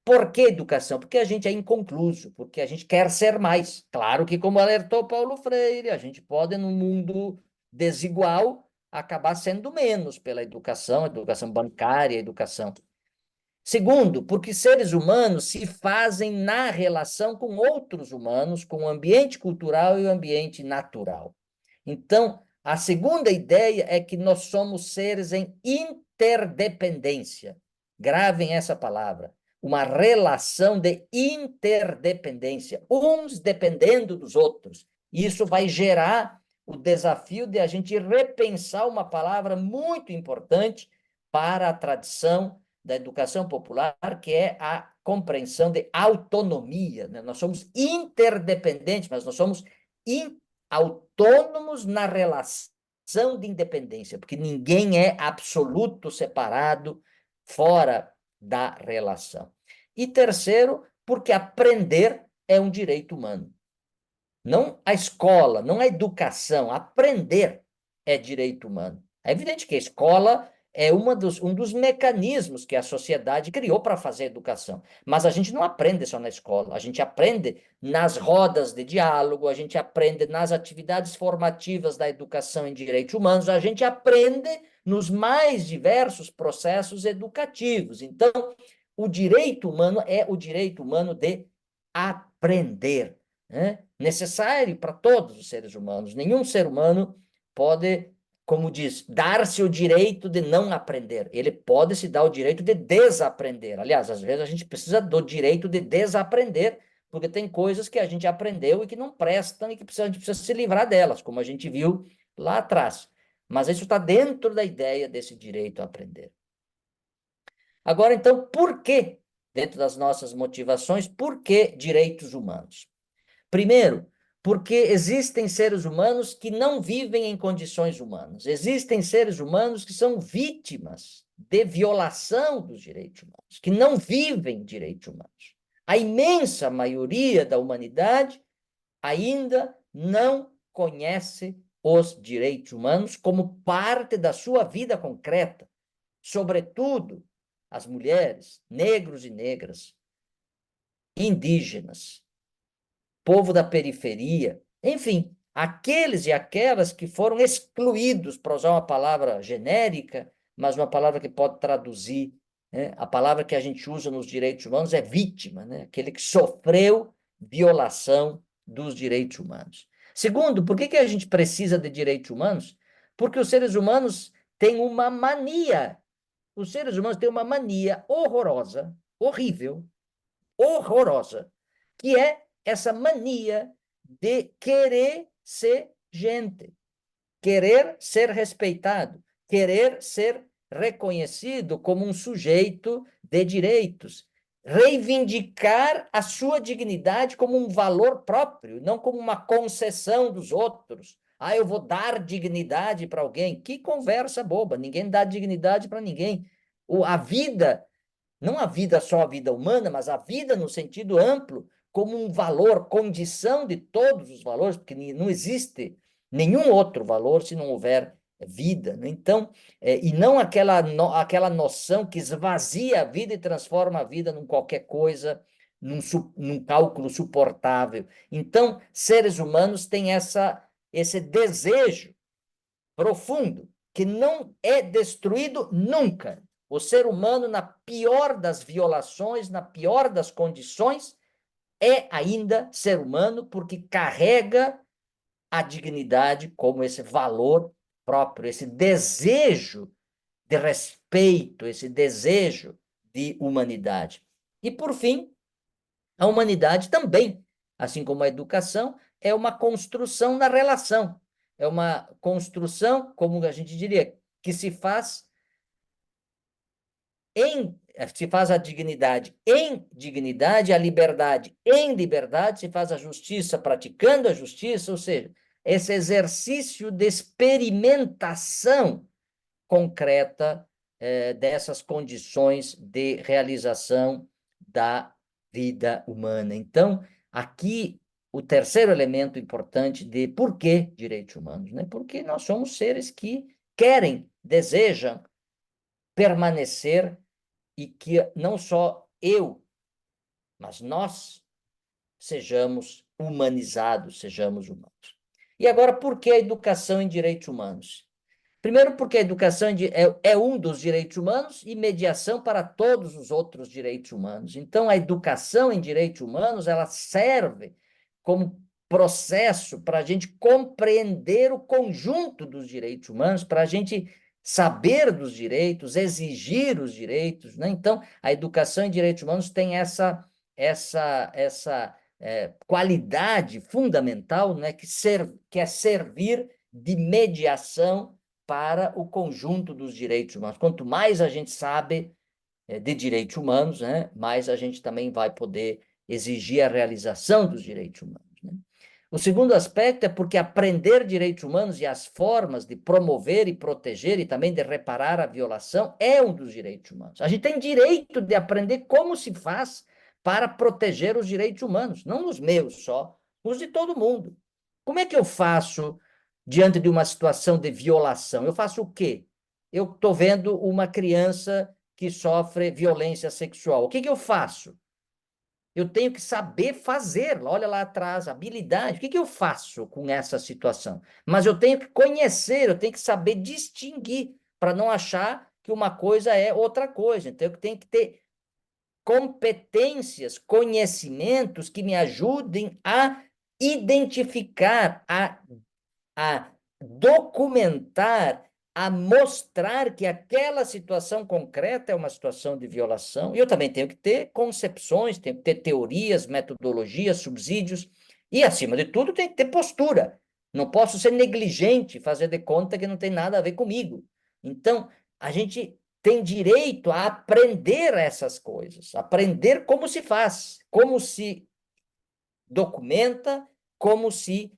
por que educação? Porque a gente é inconcluso, porque a gente quer ser mais. Claro que, como alertou Paulo Freire, a gente pode, num mundo desigual, acabar sendo menos pela educação bancária, educação. Segundo, porque seres humanos se fazem na relação com outros humanos, com o ambiente cultural e o ambiente natural. Então, a segunda ideia é que nós somos seres em interdependência. Gravem essa palavra. Uma relação de interdependência, uns dependendo dos outros. Isso vai gerar o desafio de a gente repensar uma palavra muito importante para a tradição da educação popular, que é a compreensão de autonomia, né? Nós somos interdependentes, mas nós somos autônomos na relação de independência, porque ninguém é absoluto, separado, fora da relação. E terceiro, porque aprender é um direito humano. Não a escola, não a educação, aprender é direito humano. É evidente que a escola é um dos mecanismos que a sociedade criou para fazer educação. Mas a gente não aprende só na escola, a gente aprende nas rodas de diálogo, a gente aprende nas atividades formativas da educação em direitos humanos, a gente aprende nos mais diversos processos educativos. Então, o direito humano é o direito humano de aprender, né? Necessário para todos os seres humanos. Nenhum ser humano pode, como diz, dar-se o direito de não aprender. Ele pode se dar o direito de desaprender. Aliás, às vezes a gente precisa do direito de desaprender, porque tem coisas que a gente aprendeu e que não prestam e que a gente precisa se livrar delas, como a gente viu lá atrás. Mas isso está dentro da ideia desse direito a aprender. Agora, então, por que, dentro das nossas motivações, por que direitos humanos? Primeiro, porque existem seres humanos que não vivem em condições humanas. Existem seres humanos que são vítimas de violação dos direitos humanos, que não vivem direitos humanos. A imensa maioria da humanidade ainda não conhece os direitos humanos como parte da sua vida concreta, sobretudo as mulheres, negros e negras, indígenas, povo da periferia, enfim, aqueles e aquelas que foram excluídos, para usar uma palavra genérica, mas uma palavra que pode traduzir, né? A palavra que a gente usa nos direitos humanos é vítima, né? Aquele que sofreu violação dos direitos humanos. Segundo, por que a gente precisa de direitos humanos? Porque os seres humanos têm uma mania. Os seres humanos têm uma mania horrorosa, horrível, horrorosa, que é essa mania de querer ser gente, querer ser respeitado, querer ser reconhecido como um sujeito de direitos, reivindicar a sua dignidade como um valor próprio, não como uma concessão dos outros. Ah, eu vou dar dignidade para alguém. Que conversa boba, ninguém dá dignidade para ninguém. A vida, não a vida só a vida humana, mas a vida no sentido amplo, como um valor, condição de todos os valores, porque não existe nenhum outro valor se não houver vida, né? Então, e não aquela noção que esvazia a vida e transforma a vida num qualquer coisa, num cálculo suportável. Então, seres humanos têm esse desejo profundo que não é destruído nunca. O ser humano, na pior das violações, na pior das condições, é ainda ser humano porque carrega a dignidade como esse valor próprio, esse desejo de respeito, esse desejo de humanidade. E, por fim, a humanidade também, assim como a educação, é uma construção na relação. É uma construção, como a gente diria, que se faz a dignidade em dignidade, a liberdade em liberdade, se faz a justiça praticando a justiça, ou seja, esse exercício de experimentação concreta dessas condições de realização da vida humana. Então, aqui o terceiro elemento importante de por que direitos humanos, né? Porque nós somos seres que querem, desejam permanecer e que não só eu, mas nós sejamos humanizados, sejamos humanos. E agora, por que a educação em direitos humanos? Primeiro, porque a educação é um dos direitos humanos e mediação para todos os outros direitos humanos. Então, a educação em direitos humanos, ela serve como processo para a gente compreender o conjunto dos direitos humanos, para a gente saber dos direitos, exigir os direitos, né? Então, a educação em direitos humanos tem essa qualidade fundamental, né? Que é servir de mediação para o conjunto dos direitos humanos. Quanto mais a gente sabe de direitos humanos, né, mais a gente também vai poder exigir a realização dos direitos humanos, né? O segundo aspecto é porque aprender direitos humanos e as formas de promover e proteger e também de reparar a violação é um dos direitos humanos. A gente tem direito de aprender como se faz para proteger os direitos humanos, não os meus só, os de todo mundo. Como é que eu faço diante de uma situação de violação? Eu faço o quê? Eu estou vendo uma criança que sofre violência sexual. O que eu faço? Eu tenho que saber fazer, olha lá atrás, habilidade. O que eu faço com essa situação? Mas eu tenho que conhecer, eu tenho que saber distinguir, para não achar que uma coisa é outra coisa. Então, eu tenho que ter competências, conhecimentos que me ajudem a identificar, a documentar, a mostrar que aquela situação concreta é uma situação de violação. E eu também tenho que ter concepções, tenho que ter teorias, metodologias, subsídios, e, acima de tudo, tenho que ter postura. Não posso ser negligente, fazer de conta que não tem nada a ver comigo. Então, a gente tem direito a aprender essas coisas, aprender como se faz, como se documenta, como se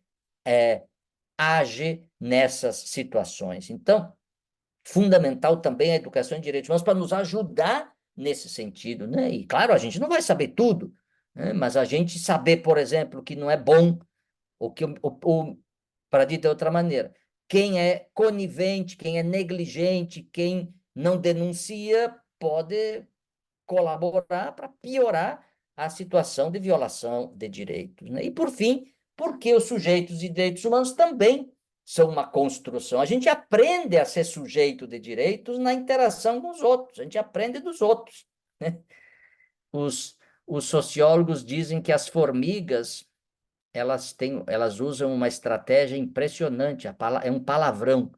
age nessas situações. Então, fundamental também a educação em direitos humanos para nos ajudar nesse sentido, né? E, claro, a gente não vai saber tudo, né? Mas a gente saber, por exemplo, que não é bom, ou que, para dizer de outra maneira, quem é conivente, quem é negligente, quem não denuncia, pode colaborar para piorar a situação de violação de direitos, né? E, por fim, porque os sujeitos de direitos humanos também são uma construção. A gente aprende a ser sujeito de direitos na interação com os outros, a gente aprende dos outros, né? Os sociólogos dizem que as formigas, elas usam uma estratégia impressionante, é um palavrão.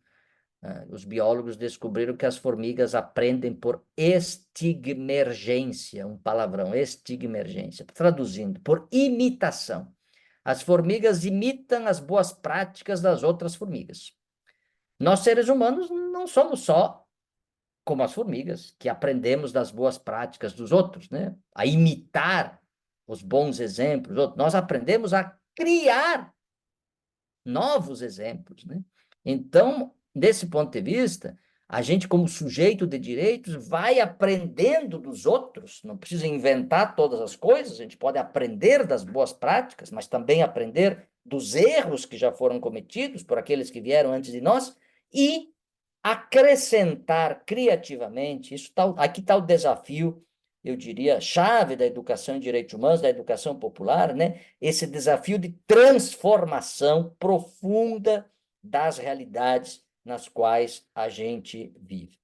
Os biólogos descobriram que as formigas aprendem por estigmergência, um palavrão, estigmergência, traduzindo, por imitação. As formigas imitam as boas práticas das outras formigas. Nós, seres humanos, não somos só como as formigas, que aprendemos das boas práticas dos outros, né? A imitar os bons exemplos. Nós aprendemos a criar novos exemplos, né? Então, desse ponto de vista, a gente, como sujeito de direitos, vai aprendendo dos outros, não precisa inventar todas as coisas, a gente pode aprender das boas práticas, mas também aprender dos erros que já foram cometidos por aqueles que vieram antes de nós, e acrescentar criativamente, aqui está o desafio, eu diria, chave da educação em direitos humanos, da educação popular, né? Esse desafio de transformação profunda das realidades nas quais a gente vive.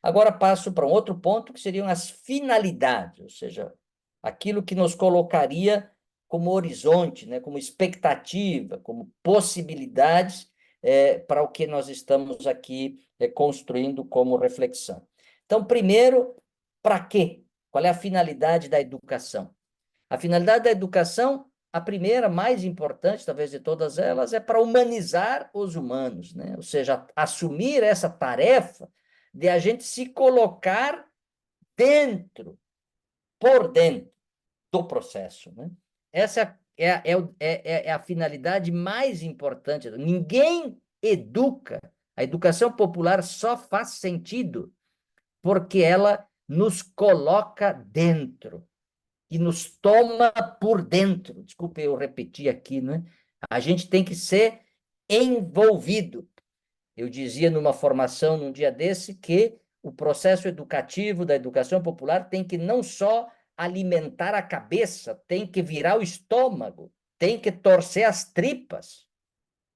Agora passo para um outro ponto, que seriam as finalidades, ou seja, aquilo que nos colocaria como horizonte, né, como expectativa, como possibilidades para o que nós estamos aqui construindo como reflexão. Então, primeiro, para quê? Qual é a finalidade da educação? A finalidade da educação, a primeira, mais importante, talvez de todas elas, é para humanizar os humanos, né? Ou seja, assumir essa tarefa de a gente se colocar por dentro do processo, né? Essa é a finalidade mais importante. Ninguém educa. A educação popular só faz sentido porque ela nos coloca dentro e nos toma por dentro. Desculpe eu repetir aqui, né? A gente tem que ser envolvido. Eu dizia numa formação num dia desse que o processo educativo da educação popular tem que não só alimentar a cabeça, tem que virar o estômago, tem que torcer as tripas,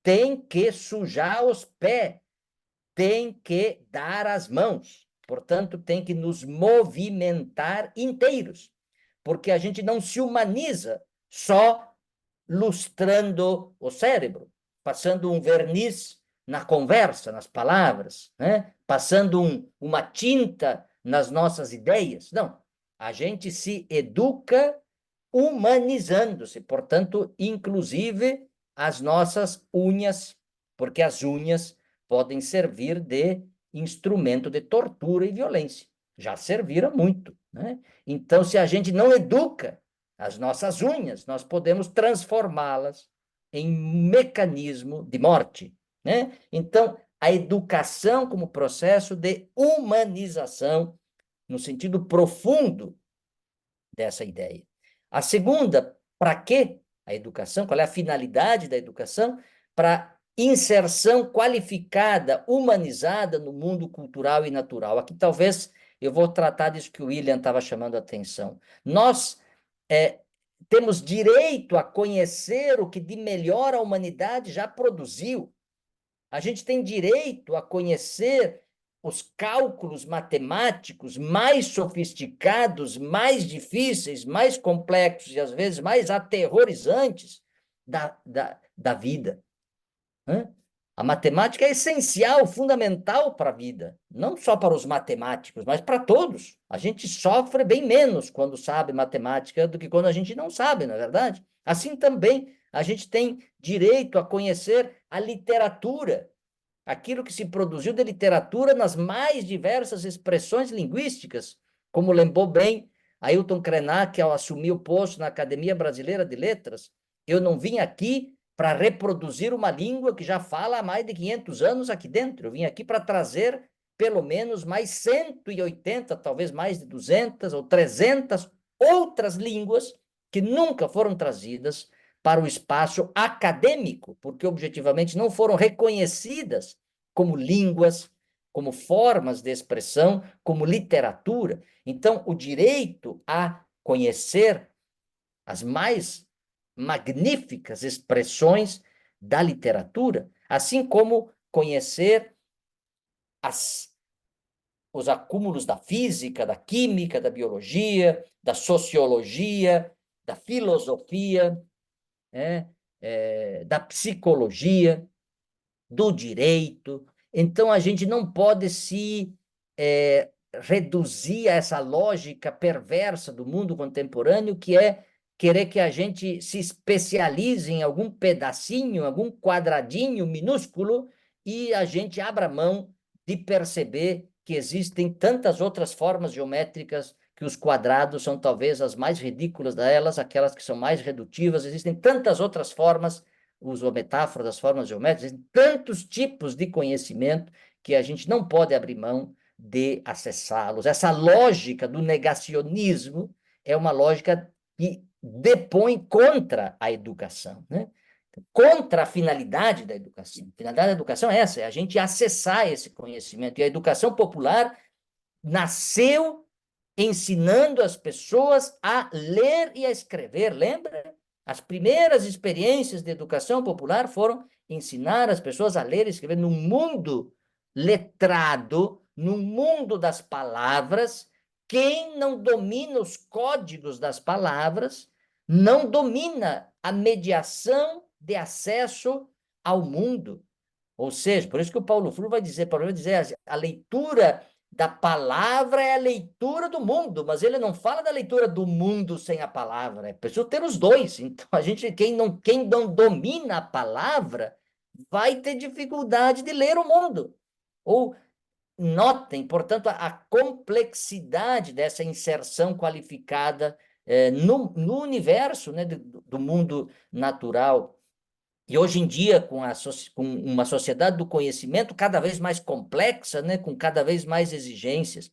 tem que sujar os pés, tem que dar as mãos. Portanto, tem que nos movimentar inteiros, porque a gente não se humaniza só lustrando o cérebro, passando um verniz na conversa, nas palavras, né? Passando uma tinta nas nossas ideias. Não, a gente se educa humanizando-se, portanto, inclusive as nossas unhas, porque as unhas podem servir de instrumento de tortura e violência. Já serviram muito, né? Então, se a gente não educa as nossas unhas, nós podemos transformá-las em mecanismo de morte, né? Então, a educação como processo de humanização, no sentido profundo dessa ideia. A segunda, para quê a educação? Qual é a finalidade da educação? Para inserção qualificada, humanizada no mundo cultural e natural. Aqui talvez eu vou tratar disso que o William estava chamando a atenção. Nós temos direito a conhecer o que de melhor a humanidade já produziu. A gente tem direito a conhecer os cálculos matemáticos mais sofisticados, mais difíceis, mais complexos e, às vezes, mais aterrorizantes da vida. A matemática é essencial, fundamental para a vida, não só para os matemáticos, mas para todos. A gente sofre bem menos quando sabe matemática do que quando a gente não sabe, não é verdade? Assim também, a gente tem direito a conhecer a literatura, aquilo que se produziu de literatura nas mais diversas expressões linguísticas, como lembrou bem Ailton Krenak ao assumir o posto na Academia Brasileira de Letras. Eu não vim aqui para reproduzir uma língua que já fala há mais de 500 anos aqui dentro. Eu vim aqui para trazer pelo menos mais 180, talvez mais de 200 ou 300 outras línguas que nunca foram trazidas para o espaço acadêmico, porque objetivamente não foram reconhecidas como línguas, como formas de expressão, como literatura. Então, o direito a conhecer as mais magníficas expressões da literatura, assim como conhecer os acúmulos da física, da química, da biologia, da sociologia, da filosofia, da psicologia, do direito. Então, a gente não pode se reduzir a essa lógica perversa do mundo contemporâneo, que é querer que a gente se especialize em algum pedacinho, algum quadradinho minúsculo, e a gente abra mão de perceber que existem tantas outras formas geométricas, que os quadrados são talvez as mais ridículas delas, aquelas que são mais redutivas. Existem tantas outras formas, uso a metáfora das formas geométricas, existem tantos tipos de conhecimento que a gente não pode abrir mão de acessá-los. Essa lógica do negacionismo é uma lógica que depõe contra a educação, né? Contra a finalidade da educação. A finalidade da educação é essa, é a gente acessar esse conhecimento. E a educação popular nasceu ensinando as pessoas a ler e a escrever, lembra? As primeiras experiências de educação popular foram ensinar as pessoas a ler e escrever num mundo letrado, num mundo das palavras. Quem não domina os códigos das palavras não domina a mediação de acesso ao mundo. Ou seja, por isso que o Paulo Freire vai dizer, a leitura da palavra é a leitura do mundo, mas ele não fala da leitura do mundo sem a palavra, é preciso ter os dois. Então, quem não domina a palavra vai ter dificuldade de ler o mundo. Ou notem, portanto, a complexidade dessa inserção qualificada no universo, né, do mundo natural. E hoje em dia, com uma sociedade do conhecimento cada vez mais complexa, né, com cada vez mais exigências,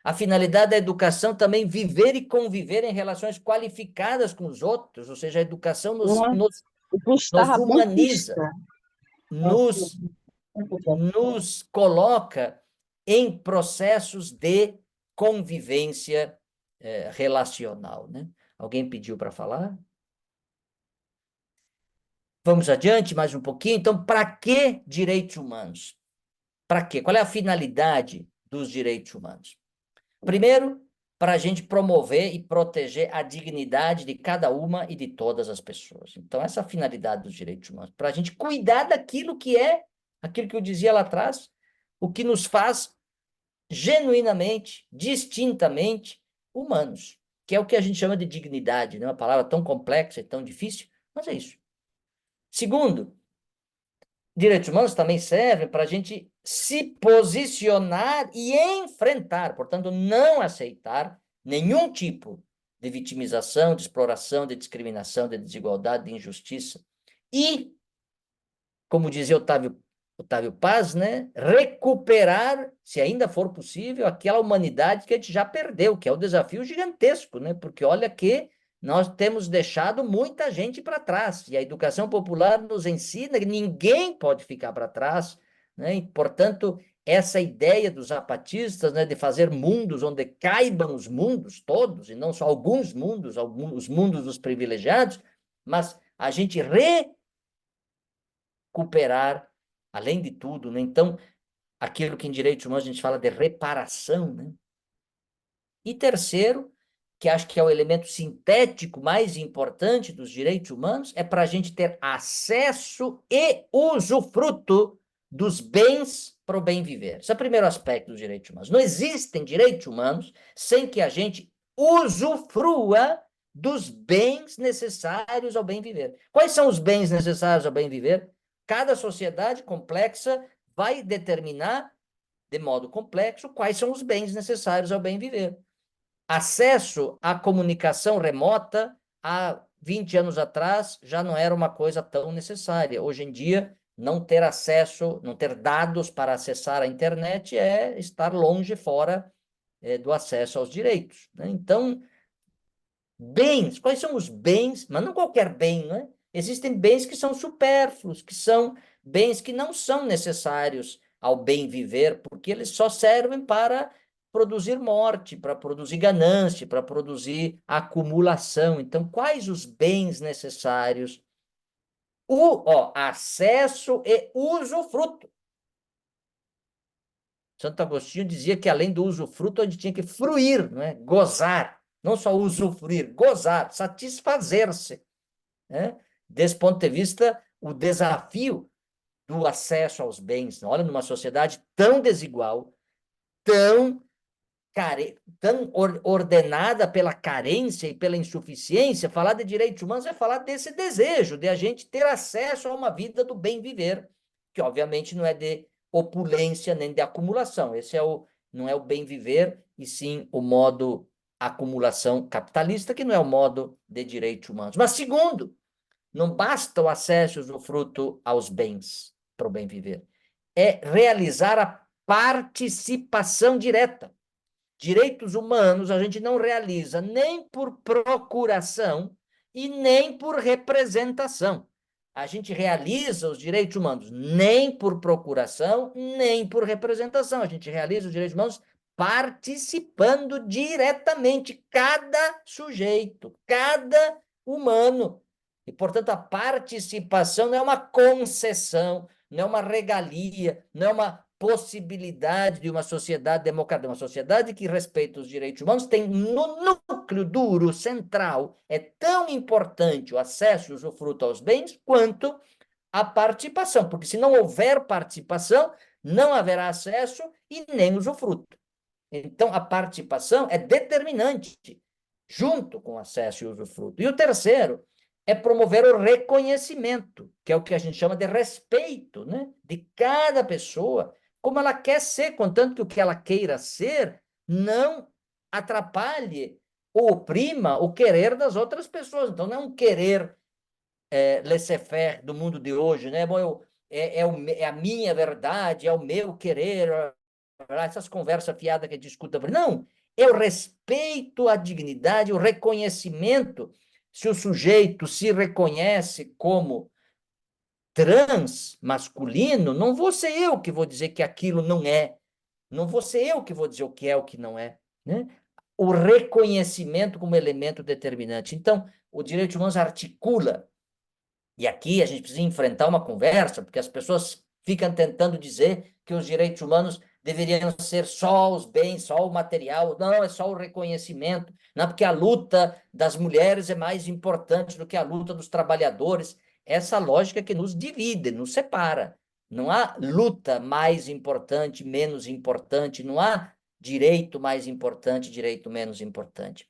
a finalidade da educação também viver e conviver em relações qualificadas com os outros, ou seja, a educação nos humaniza, nos coloca em processos de convivência relacional, né? Alguém pediu para falar? Vamos adiante mais um pouquinho. Então, para que direitos humanos? Para quê? Qual é a finalidade dos direitos humanos? Primeiro, para a gente promover e proteger a dignidade de cada uma e de todas as pessoas. Então, essa é a finalidade dos direitos humanos, para a gente cuidar daquilo que é, aquilo que eu dizia lá atrás, o que nos faz genuinamente, distintamente humanos, que é o que a gente chama de dignidade, né? Uma palavra tão complexa e tão difícil, mas é isso. Segundo, direitos humanos também servem para a gente se posicionar e enfrentar, portanto, não aceitar nenhum tipo de vitimização, de exploração, de discriminação, de desigualdade, de injustiça. E, como dizia Otávio Paz, né, recuperar, se ainda for possível, aquela humanidade que a gente já perdeu, que é o desafio gigantesco, né? Porque olha que nós temos deixado muita gente para trás, e a educação popular nos ensina que ninguém pode ficar para trás, né? E, portanto, essa ideia dos zapatistas, né, de fazer mundos onde caibam os mundos todos, e não só alguns mundos, os mundos dos privilegiados, mas a gente recuperar, além de tudo, né? Então, aquilo que em direitos humanos a gente fala de reparação, né? E terceiro, que acho que é o elemento sintético mais importante dos direitos humanos, é para a gente ter acesso e usufruto dos bens para o bem viver. Esse é o primeiro aspecto dos direitos humanos. Não existem direitos humanos sem que a gente usufrua dos bens necessários ao bem viver. Quais são os bens necessários ao bem viver? Cada sociedade complexa vai determinar, de modo complexo, quais são os bens necessários ao bem viver. Acesso à comunicação remota, há 20 anos atrás, já não era uma coisa tão necessária. Hoje em dia, não ter acesso, não ter dados para acessar a internet é estar longe, fora do acesso aos direitos, né? Então, bens, quais são os bens? Mas não qualquer bem, né? Existem bens que são supérfluos, que são bens que não são necessários ao bem viver, porque eles só servem para produzir morte, para produzir ganância, para produzir acumulação. Então, quais os bens necessários? Acesso e usufruto. Santo Agostinho dizia que além do usufruto, a gente tinha que fruir, não é? Gozar, não só usufruir, gozar, satisfazer-se, né? Desse ponto de vista, o desafio do acesso aos bens, olha, numa sociedade tão desigual, tão ordenada pela carência e pela insuficiência, falar de direitos humanos é falar desse desejo de a gente ter acesso a uma vida do bem viver, que obviamente não é de opulência nem de acumulação. Esse não é o bem viver, e sim o modo acumulação capitalista, que não é o modo de direitos humanos. Mas segundo, não basta o acesso e usufruto aos bens para o bem viver, é realizar a participação direta. Direitos humanos a gente não realiza nem por procuração e nem por representação. A gente realiza os direitos humanos nem por procuração, nem por representação. A gente realiza os direitos humanos participando diretamente, cada sujeito, cada humano. E, portanto, a participação não é uma concessão, não é uma regalia, não é uma possibilidade de uma sociedade democrática, uma sociedade que respeita os direitos humanos, tem no núcleo duro, central, é tão importante o acesso e usufruto aos bens quanto a participação, porque se não houver participação, não haverá acesso e nem usufruto. Então, a participação é determinante, junto com o acesso e usufruto. E o terceiro é promover o reconhecimento, que é o que a gente chama de respeito, né? De cada pessoa, como ela quer ser, contanto que o que ela queira ser não atrapalhe ou oprima o querer das outras pessoas. Então, não é um querer laissez-faire do mundo de hoje, né? Bom, é a minha verdade, é o meu querer, essas conversas fiadas que discuta. Não, é o respeito à dignidade, o reconhecimento. Se o sujeito se reconhece como trans, masculino, não vou ser eu que vou dizer que aquilo não é. Não vou ser eu que vou dizer o que é, o que não é, né? O reconhecimento como elemento determinante. Então, o direito humano articula, e aqui a gente precisa enfrentar uma conversa, porque as pessoas ficam tentando dizer que os direitos humanos deveriam ser só os bens, só o material, não, é só o reconhecimento, não, porque a luta das mulheres é mais importante do que a luta dos trabalhadores. Essa lógica que nos divide, nos separa. Não há luta mais importante, menos importante, não há direito mais importante, direito menos importante.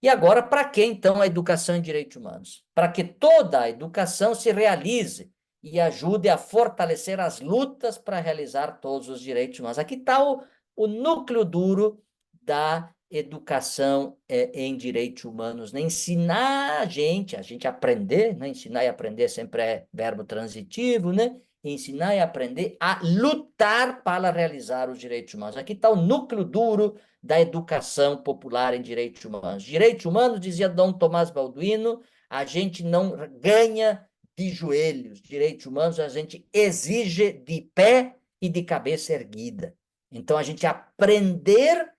E agora, para que, então, a educação em direitos humanos? Para que toda a educação se realize e ajude a fortalecer as lutas para realizar todos os direitos humanos. Aqui está o núcleo duro da educação em direitos humanos, né? Ensinar a gente aprender, né? Ensinar e aprender sempre é verbo transitivo, né? Ensinar e aprender a lutar para realizar os direitos humanos. Aqui está o núcleo duro da educação popular em direitos humanos. Direitos humanos, dizia Dom Tomás Balduino, a gente não ganha de joelhos. Direitos humanos a gente exige de pé e de cabeça erguida. Então, a gente aprender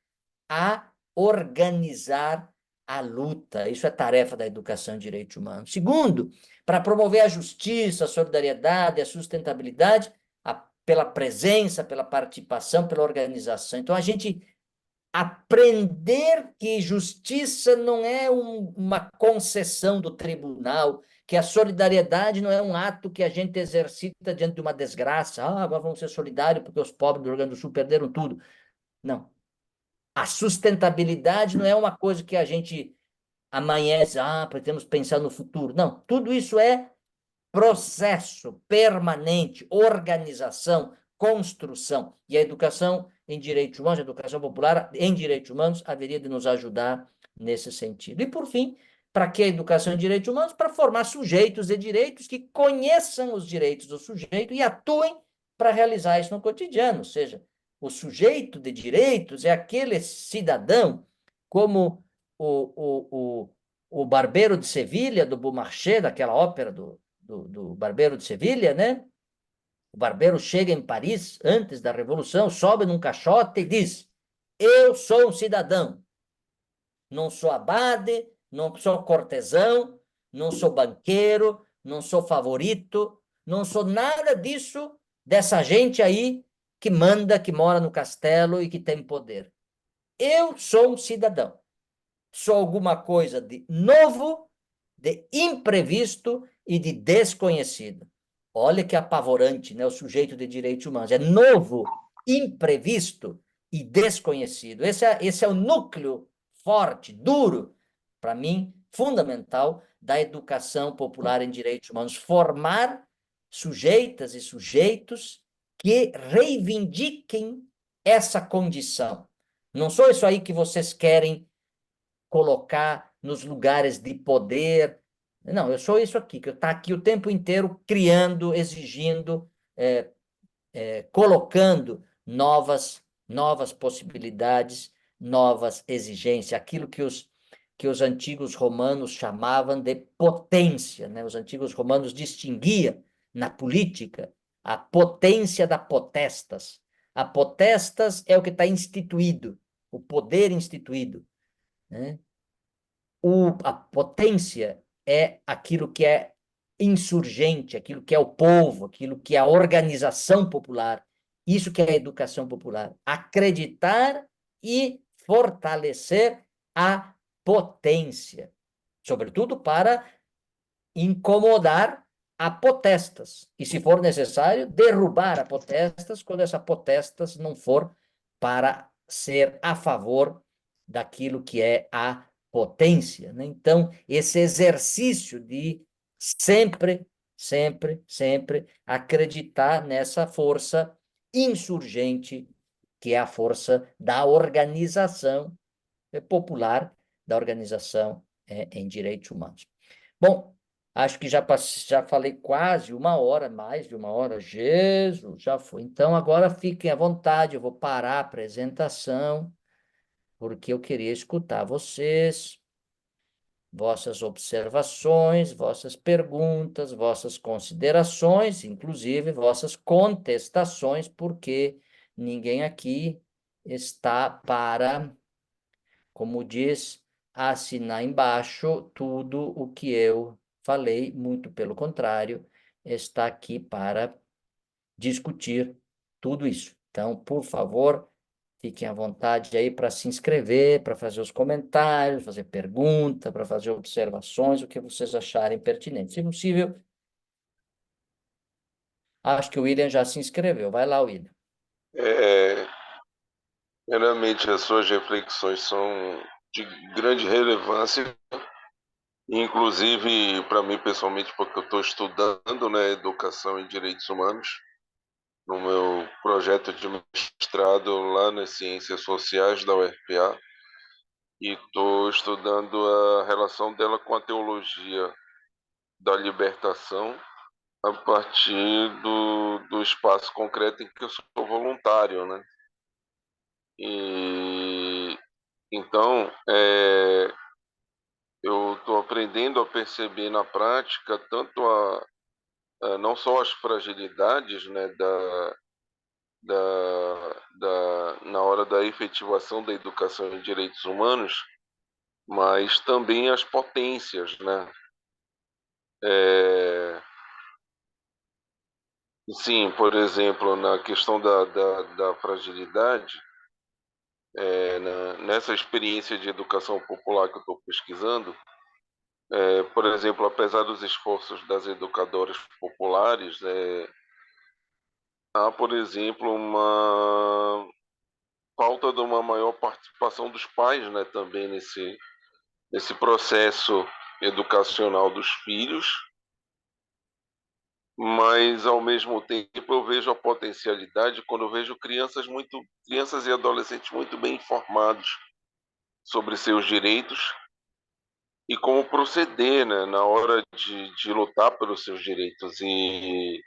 a organizar a luta. Isso é tarefa da educação em direitos humanos. Segundo, para promover a justiça, a solidariedade, a sustentabilidade, pela presença, pela participação, pela organização. Então, a gente aprender que justiça não é uma concessão do tribunal, que a solidariedade não é um ato que a gente exercita diante de uma desgraça. Agora vamos ser solidários porque os pobres do Rio Grande do Sul perderam tudo. Não. A sustentabilidade não é uma coisa que a gente amanhece, podemos pensar no futuro. Não, tudo isso é processo permanente, organização, construção. E a educação em direitos humanos, a educação popular em direitos humanos, haveria de nos ajudar nesse sentido. E, por fim, para que a educação em direitos humanos? Para formar sujeitos de direitos que conheçam os direitos do sujeito e atuem para realizar isso no cotidiano. Ou seja, o sujeito de direitos é aquele cidadão, como o Barbeiro de Sevilha, do Beaumarchais, daquela ópera do Barbeiro de Sevilha, né? O barbeiro chega em Paris, antes da Revolução, sobe num caixote e diz: Eu sou um cidadão. Não sou abade, não sou cortesão, não sou banqueiro, não sou favorito, não sou nada disso, dessa gente aí que manda, que mora no castelo e que tem poder. Eu sou um cidadão. Sou alguma coisa de novo, de imprevisto e de desconhecido. Olha que apavorante, né? O sujeito de direitos humanos. É novo, imprevisto e desconhecido. Esse é o núcleo forte, duro, para mim, fundamental da educação popular em direitos humanos. Formar sujeitas e sujeitos que reivindiquem essa condição. Não sou isso aí que vocês querem colocar nos lugares de poder. Não, eu sou isso aqui, que eu estou aqui o tempo inteiro criando, exigindo, colocando novas possibilidades, novas exigências, aquilo que os antigos romanos chamavam de potência, né? Os antigos romanos distinguiam na política a potência da potestas. A potestas é o que está instituído, o poder instituído, né? A potência é aquilo que é insurgente, aquilo que é o povo, aquilo que é a organização popular. Isso que é a educação popular. Acreditar e fortalecer a potência, sobretudo para incomodar a potestas. E, se for necessário, derrubar a potestas quando essa potestas não for para ser a favor daquilo que é a potência, né? Então, esse exercício de sempre acreditar nessa força insurgente, que é a força da organização popular, da organização em direitos humanos. Bom, acho que já falei quase uma hora, mais de uma hora. Jesus, já foi. Então, agora fiquem à vontade, eu vou parar a apresentação, porque eu queria escutar vocês, vossas observações, vossas perguntas, vossas considerações, inclusive vossas contestações, porque ninguém aqui está para, como diz, assinar embaixo tudo o que eu falei, muito pelo contrário, está aqui para discutir tudo isso. Então, por favor, fiquem à vontade aí para se inscrever, para fazer os comentários, fazer pergunta, para fazer observações, o que vocês acharem pertinente. Se possível, acho que o William já se inscreveu. Vai lá, William. Primeiramente, as suas reflexões são de grande relevância, inclusive para mim pessoalmente, porque eu estou estudando, né, educação em direitos humanos no meu projeto de mestrado lá nas ciências sociais da UFPA, e estou estudando a relação dela com a teologia da libertação a partir do espaço concreto em que eu sou voluntário, né? E então, eu estou aprendendo a perceber na prática tanto não só as fragilidades, né, na hora da efetivação da educação em direitos humanos, mas também as potências, né? É, sim, por exemplo, na questão da fragilidade, nessa experiência de educação popular que eu estou pesquisando, por exemplo, apesar dos esforços das educadoras populares, há, por exemplo, uma falta de uma maior participação dos pais, né, também nesse processo educacional dos filhos, mas ao mesmo tempo eu vejo a potencialidade quando eu vejo crianças e adolescentes muito bem informados sobre seus direitos e como proceder, né, na hora de lutar pelos seus direitos. E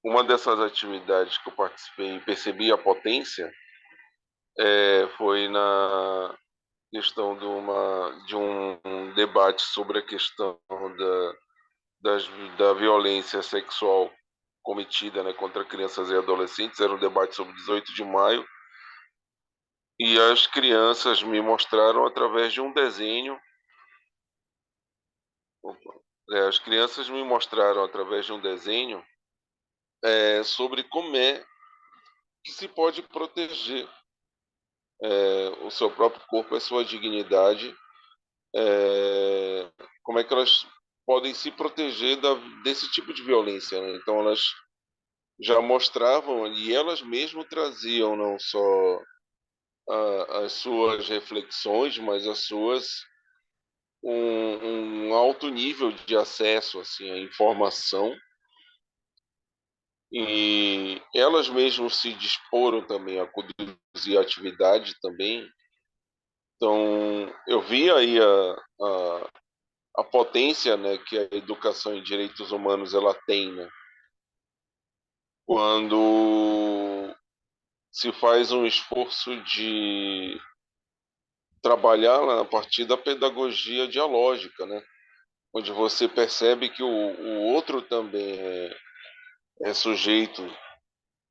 uma dessas atividades que eu participei e percebi a potência foi na questão de um debate sobre a questão da violência sexual cometida, né, contra crianças e adolescentes. Era um debate sobre 18 de maio, e as crianças me mostraram através de um desenho. As crianças me mostraram através de um desenho sobre como é que se pode proteger o seu próprio corpo, a sua dignidade, como é que elas podem se proteger desse tipo de violência, né? Então elas já mostravam e elas mesmo traziam não só as suas reflexões, mas um alto nível de acesso assim à informação, e elas mesmas se disporam também a conduzir a atividade também. Então eu vi aí a potência, né, que a educação em direitos humanos ela tem, né, quando se faz um esforço de trabalhar a partir da pedagogia dialógica, né, onde você percebe que o outro também é sujeito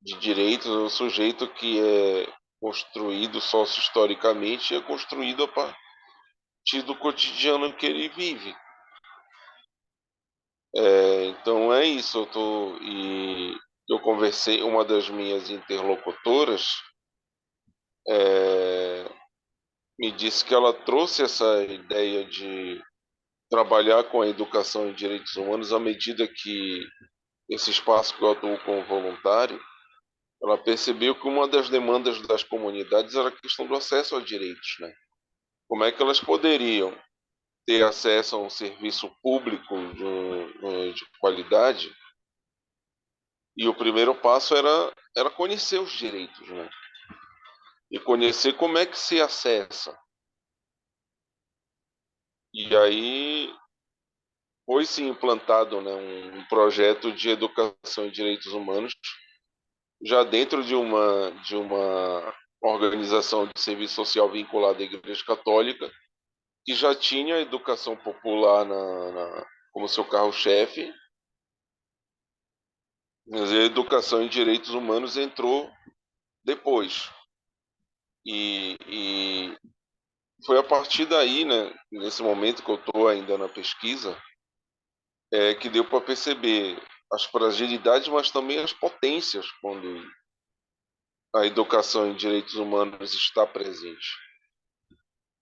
de direitos, é um sujeito que é construído socio-historicamente, é construído a partir do cotidiano que ele vive. Então é isso. Eu conversei, uma das minhas interlocutoras me disse que ela trouxe essa ideia de trabalhar com a educação em direitos humanos à medida que esse espaço que eu atuo como voluntário, ela percebeu que uma das demandas das comunidades era a questão do acesso a direitos, né? Como é que elas poderiam ter acesso a um serviço público de qualidade? E o primeiro passo era conhecer os direitos, né? E conhecer como é que se acessa. E aí foi se implantado, né, um projeto de educação em direitos humanos, já dentro de uma organização de serviço social vinculada à Igreja Católica, que já tinha a educação popular como seu carro-chefe, mas a educação em direitos humanos entrou depois. E foi a partir daí, né, nesse momento que eu estou ainda na pesquisa, que deu para perceber as fragilidades, mas também as potências quando a educação em direitos humanos está presente.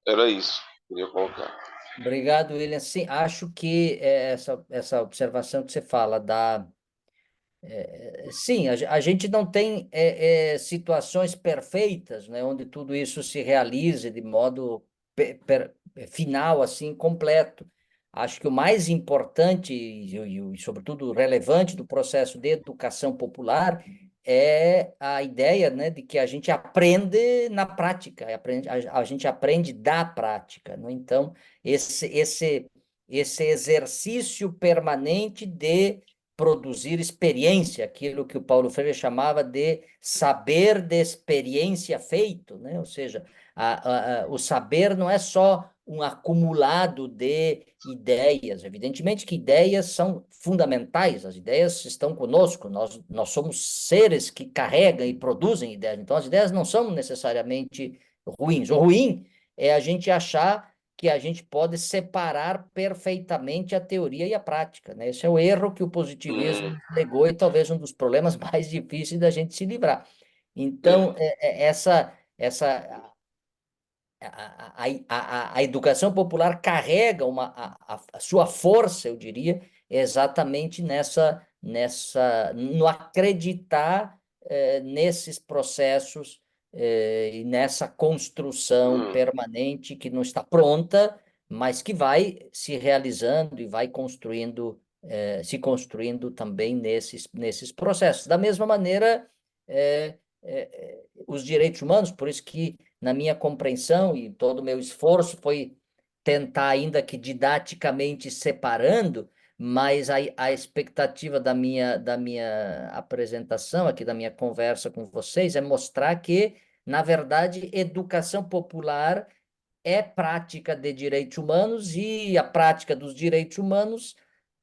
Era isso que eu queria colocar. Obrigado, William. Sim, acho que essa observação que você fala sim, a gente não tem situações perfeitas, né, onde tudo isso se realize de modo final, assim, completo. Acho que o mais importante e, sobretudo, relevante do processo de educação popular é a ideia, né, de que a gente aprende na prática, a gente aprende da prática, né? Então, esse exercício permanente de produzir experiência, aquilo que o Paulo Freire chamava de saber de experiência feito, né? Ou seja, o saber não é só um acumulado de ideias. Evidentemente que ideias são fundamentais, as ideias estão conosco, nós somos seres que carregam e produzem ideias, então as ideias não são necessariamente ruins. O ruim é a gente achar que a gente pode separar perfeitamente a teoria e a prática, né? Esse é o erro que o positivismo Hum, nos legou e talvez um dos problemas mais difíceis da gente se livrar. Então, é, a educação popular carrega a sua força, eu diria, exatamente no acreditar nesses processos e nessa construção hum, permanente que não está pronta, mas que vai se realizando e vai se construindo também nesses processos. Da mesma maneira, os direitos humanos, por isso que na minha compreensão e todo o meu esforço foi tentar, ainda que didaticamente separando, mas a expectativa da minha apresentação aqui, da minha conversa com vocês, é mostrar que, na verdade, educação popular é prática de direitos humanos e a prática dos direitos humanos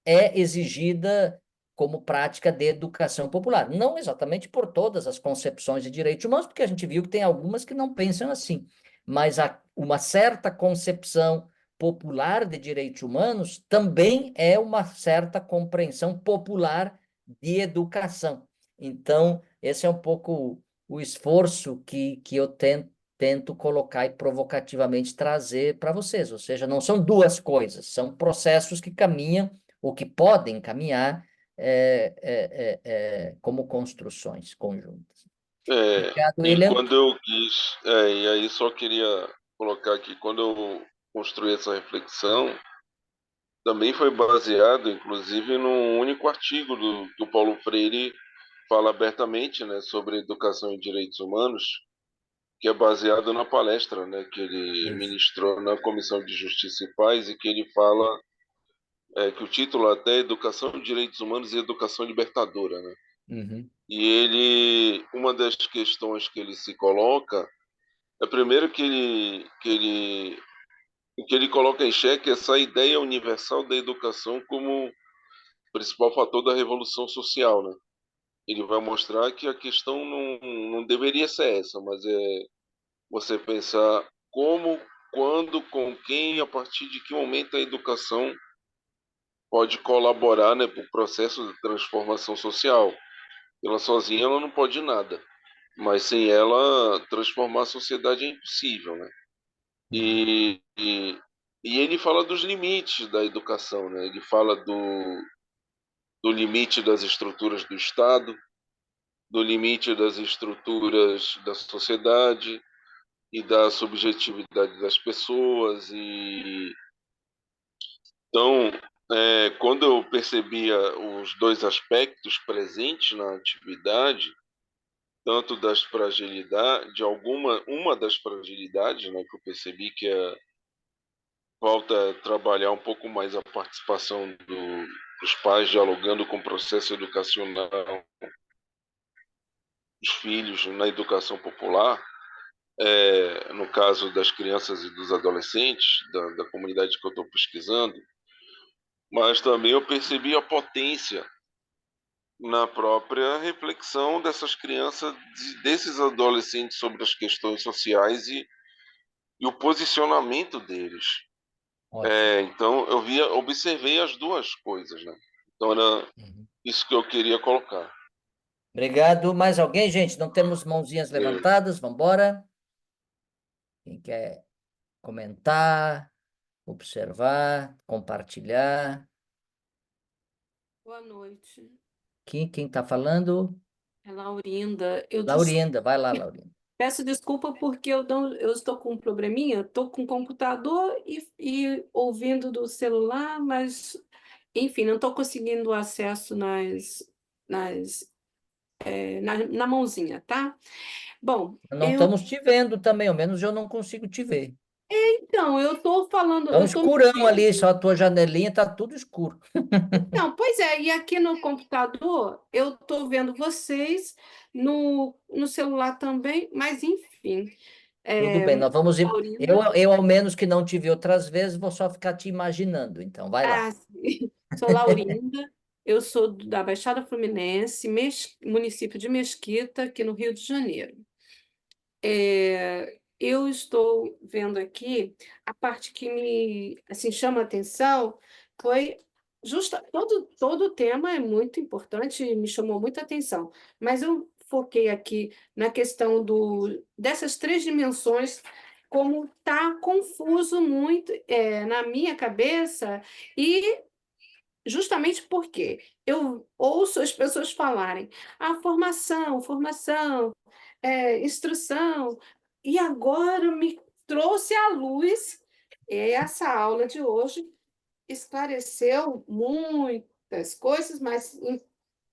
é exigida como prática de educação popular. Não exatamente por todas as concepções de direitos humanos, porque a gente viu que tem algumas que não pensam assim, mas uma certa concepção popular de direitos humanos também é uma certa compreensão popular de educação. Então, esse é um pouco o esforço que eu tento colocar e provocativamente trazer para vocês. Ou seja, não são duas coisas, são processos que caminham, ou que podem caminhar, como construções conjuntas. É, Obrigado, e William. quando eu quis, e aí só queria colocar aqui, quando eu construí essa reflexão, também foi baseado, inclusive, num único artigo do Paulo Freire fala abertamente, né, sobre educação e direitos humanos, que é baseado na palestra, né, que ele Isso. ministrou na Comissão de Justiça e Paz e que ele fala que o título até é Educação, Direitos Humanos e Educação Libertadora, né? Uhum, E ele, uma das questões que ele se coloca é primeiro que ele coloca em xeque essa ideia universal da educação como principal fator da revolução social, né? Ele vai mostrar que a questão não deveria ser essa, mas é você pensar como, quando, com quem, a partir de que momento a educação pode colaborar, né, para o processo de transformação social. Ela sozinha ela não pode nada, mas sem ela transformar a sociedade é impossível, né? uhum, E ele fala dos limites da educação, né? Ele fala do limite das estruturas do Estado, do limite das estruturas da sociedade e da subjetividade das pessoas. E então, quando eu percebia os dois aspectos presentes na atividade, tanto das fragilidades, uma das fragilidades, né, que eu percebi que falta trabalhar um pouco mais a participação dos pais dialogando com o processo educacional dos filhos na educação popular, no caso das crianças e dos adolescentes, da comunidade que eu estou pesquisando, mas também eu percebi a potência na própria reflexão dessas crianças, desses adolescentes sobre as questões sociais e o posicionamento deles. ótimo. Então observei as duas coisas, né? Então era Uhum. isso que eu queria colocar. Obrigado. Mais alguém, gente? Não temos mãozinhas Eu, levantadas? Vamos embora. Quem quer comentar, observar, compartilhar? Boa noite. Quem está falando? É Laurinda. Laurinda, vai lá, Laurinda. Peço desculpa porque eu estou com um probleminha, estou com o computador e ouvindo do celular, mas, enfim, não estou conseguindo acesso na mãozinha, tá? Bom, Não estamos te vendo também, ao menos eu não consigo te ver. então, eu estou falando, Tá um eu estou me escurão ali, vendo. só a tua janelinha tá tudo escuro. Não, pois é, e aqui no computador eu estou vendo vocês, no celular também, mas enfim. Tudo É, bem, nós vamos ir. Eu, Laurinda. eu, ao menos que não te vi outras vezes, vou só ficar te imaginando. Então, vai lá. Ah, sim. Sou Laurinda, eu sou da Baixada Fluminense, município de Mesquita, aqui no Rio de Janeiro. Eu estou vendo aqui a parte que me assim, chama a atenção foi todo o tema é muito importante e me chamou muita atenção, mas eu foquei aqui na questão dessas três dimensões, como está confuso muito na minha cabeça e justamente porque eu ouço as pessoas falarem formação, instrução, e agora me trouxe à luz essa aula de hoje, esclareceu muitas coisas, mas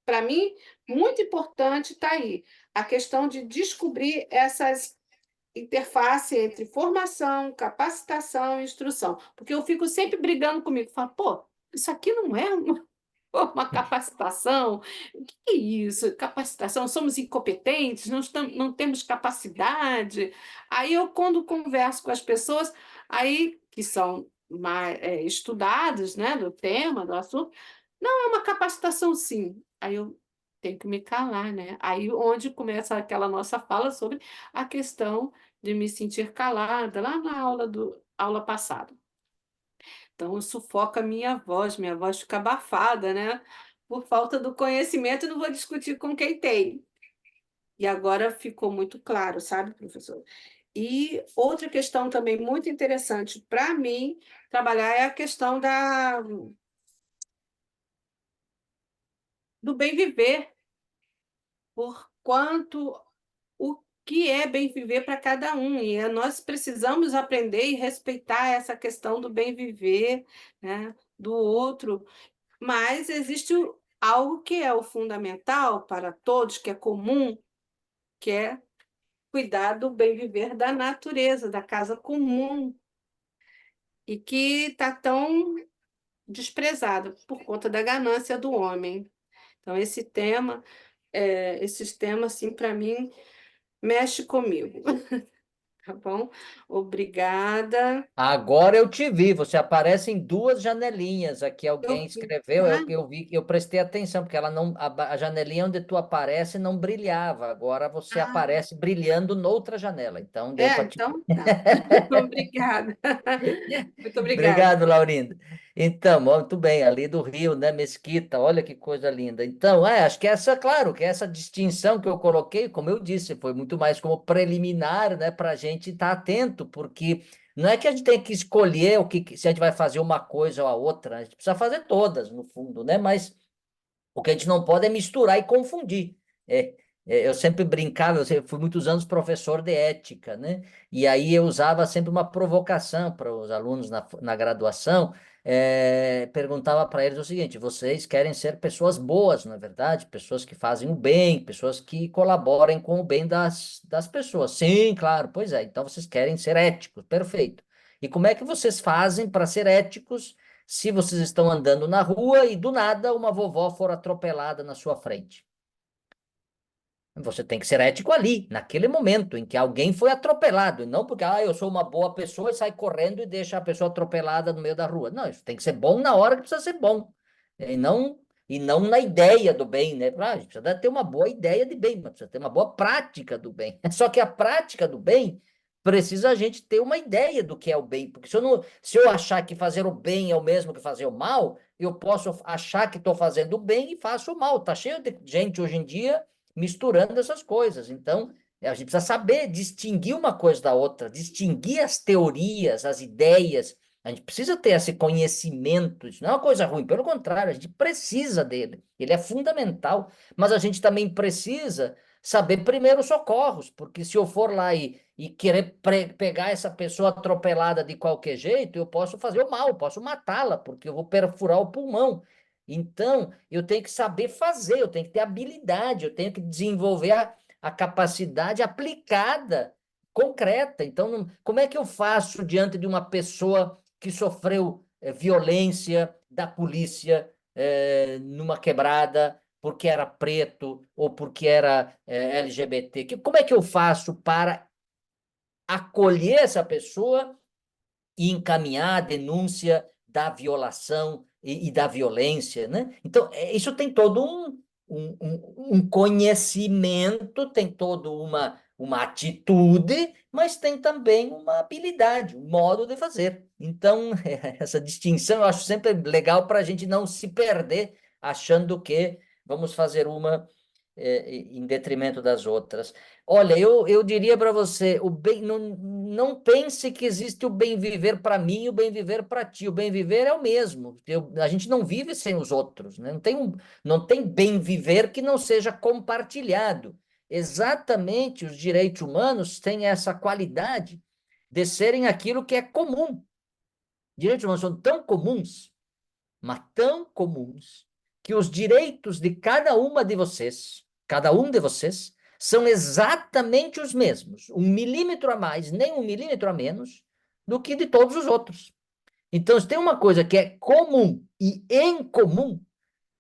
para mim, muito importante está aí a questão de descobrir essas interface entre formação, capacitação e instrução, porque eu fico sempre brigando comigo, falo, pô, isso aqui não é uma capacitação? O que é isso? Capacitação? Somos incompetentes? Não temos capacidade? Aí eu, quando converso com as pessoas, aí que são mais estudadas, né, do tema, do assunto, Não, é uma capacitação, sim. Aí eu tenho que me calar, né? Aí onde começa aquela nossa fala sobre a questão de me sentir calada, lá na aula passada. Então, sufoca a minha voz fica abafada, né? Por falta do conhecimento, não vou discutir com quem tem. E agora ficou muito claro, sabe, professor? E outra questão também muito interessante para mim trabalhar é a questão do bem viver, por quanto o que é bem viver para cada um. E nós precisamos aprender e respeitar essa questão do bem viver, né, do outro. Mas existe algo que é o fundamental para todos, que é comum, que é cuidar do bem viver da natureza, da casa comum, e que está tão desprezado por conta da ganância do homem. Então, esses temas, assim, para mim, mexe comigo, tá bom? Obrigada. Agora eu te vi, você aparece em duas janelinhas aqui, alguém Eu vi. escreveu, Ah, eu vi, eu prestei atenção, porque ela não, a janelinha onde tu aparece não brilhava, agora você ah, aparece brilhando noutra janela, então deu para te... então tá. Obrigada. Muito obrigada. Obrigado, Laurindo. Então, muito bem, ali do Rio, né, Mesquita, olha que coisa linda. Então, acho que essa, claro, que essa distinção que eu coloquei, como eu disse, foi muito mais como preliminar, né, para a gente estar atento, porque não é que a gente tem que escolher se a gente vai fazer uma coisa ou a outra, a gente precisa fazer todas, no fundo, né, mas o que a gente não pode é misturar e confundir. É, eu sempre brincava, fui muitos anos professor de ética, né? E aí eu usava sempre uma provocação para os alunos na graduação, perguntava para eles o seguinte: vocês querem ser pessoas boas, não é verdade? Pessoas que fazem o bem, pessoas que colaborem com o bem das pessoas. Sim, claro, pois é. Então vocês querem ser éticos, perfeito. E como é que vocês fazem para ser éticos? Se vocês estão andando na rua e do nada uma vovó for atropelada na sua frente. Você tem que ser ético ali, naquele momento em que alguém foi atropelado, e não porque eu sou uma boa pessoa e sai correndo e deixa a pessoa atropelada no meio da rua. Não, isso tem que ser bom na hora que precisa ser bom, e não na ideia do bem, né? A gente precisa ter uma boa ideia de bem, mas precisa ter uma boa prática do bem. Só que a prática do bem precisa a gente ter uma ideia do que é o bem, porque se eu achar que fazer o bem é o mesmo que fazer o mal, eu posso achar que estou fazendo o bem e faço o mal. Tá cheio de gente hoje em dia misturando essas coisas. Então, a gente precisa saber distinguir uma coisa da outra, distinguir as teorias, as ideias. A gente precisa ter esse conhecimento. Isso não é uma coisa ruim, pelo contrário, a gente precisa dele. Ele é fundamental, mas a gente também precisa saber primeiro os socorros, porque se eu for lá e querer pegar essa pessoa atropelada de qualquer jeito, eu posso fazer o mal, eu posso matá-la, porque eu vou perfurar o pulmão. Então, eu tenho que saber fazer, eu tenho que ter habilidade, eu tenho que desenvolver a capacidade aplicada, concreta. Então, como é que eu faço diante de uma pessoa que sofreu violência da polícia numa quebrada porque era preto ou porque era LGBT? Como é que eu faço para acolher essa pessoa e encaminhar a denúncia da violação e da violência, né? Então, isso tem todo um conhecimento, tem toda uma atitude, mas tem também uma habilidade, um modo de fazer. Então, essa distinção eu acho sempre legal para a gente não se perder achando que vamos fazer uma em detrimento das outras. Olha, eu diria para você, não pense que existe o bem viver para mim e o bem viver para ti. O bem viver é o mesmo. A gente não vive sem os outros, né? Não tem bem viver que não seja compartilhado. Exatamente, os direitos humanos têm essa qualidade de serem aquilo que é comum. Direitos humanos são tão comuns, mas tão comuns, que os direitos de cada um de vocês, são exatamente os mesmos, 1 milímetro a mais, nem 1 milímetro a menos, do que de todos os outros. Então, se tem uma coisa que é comum e em comum,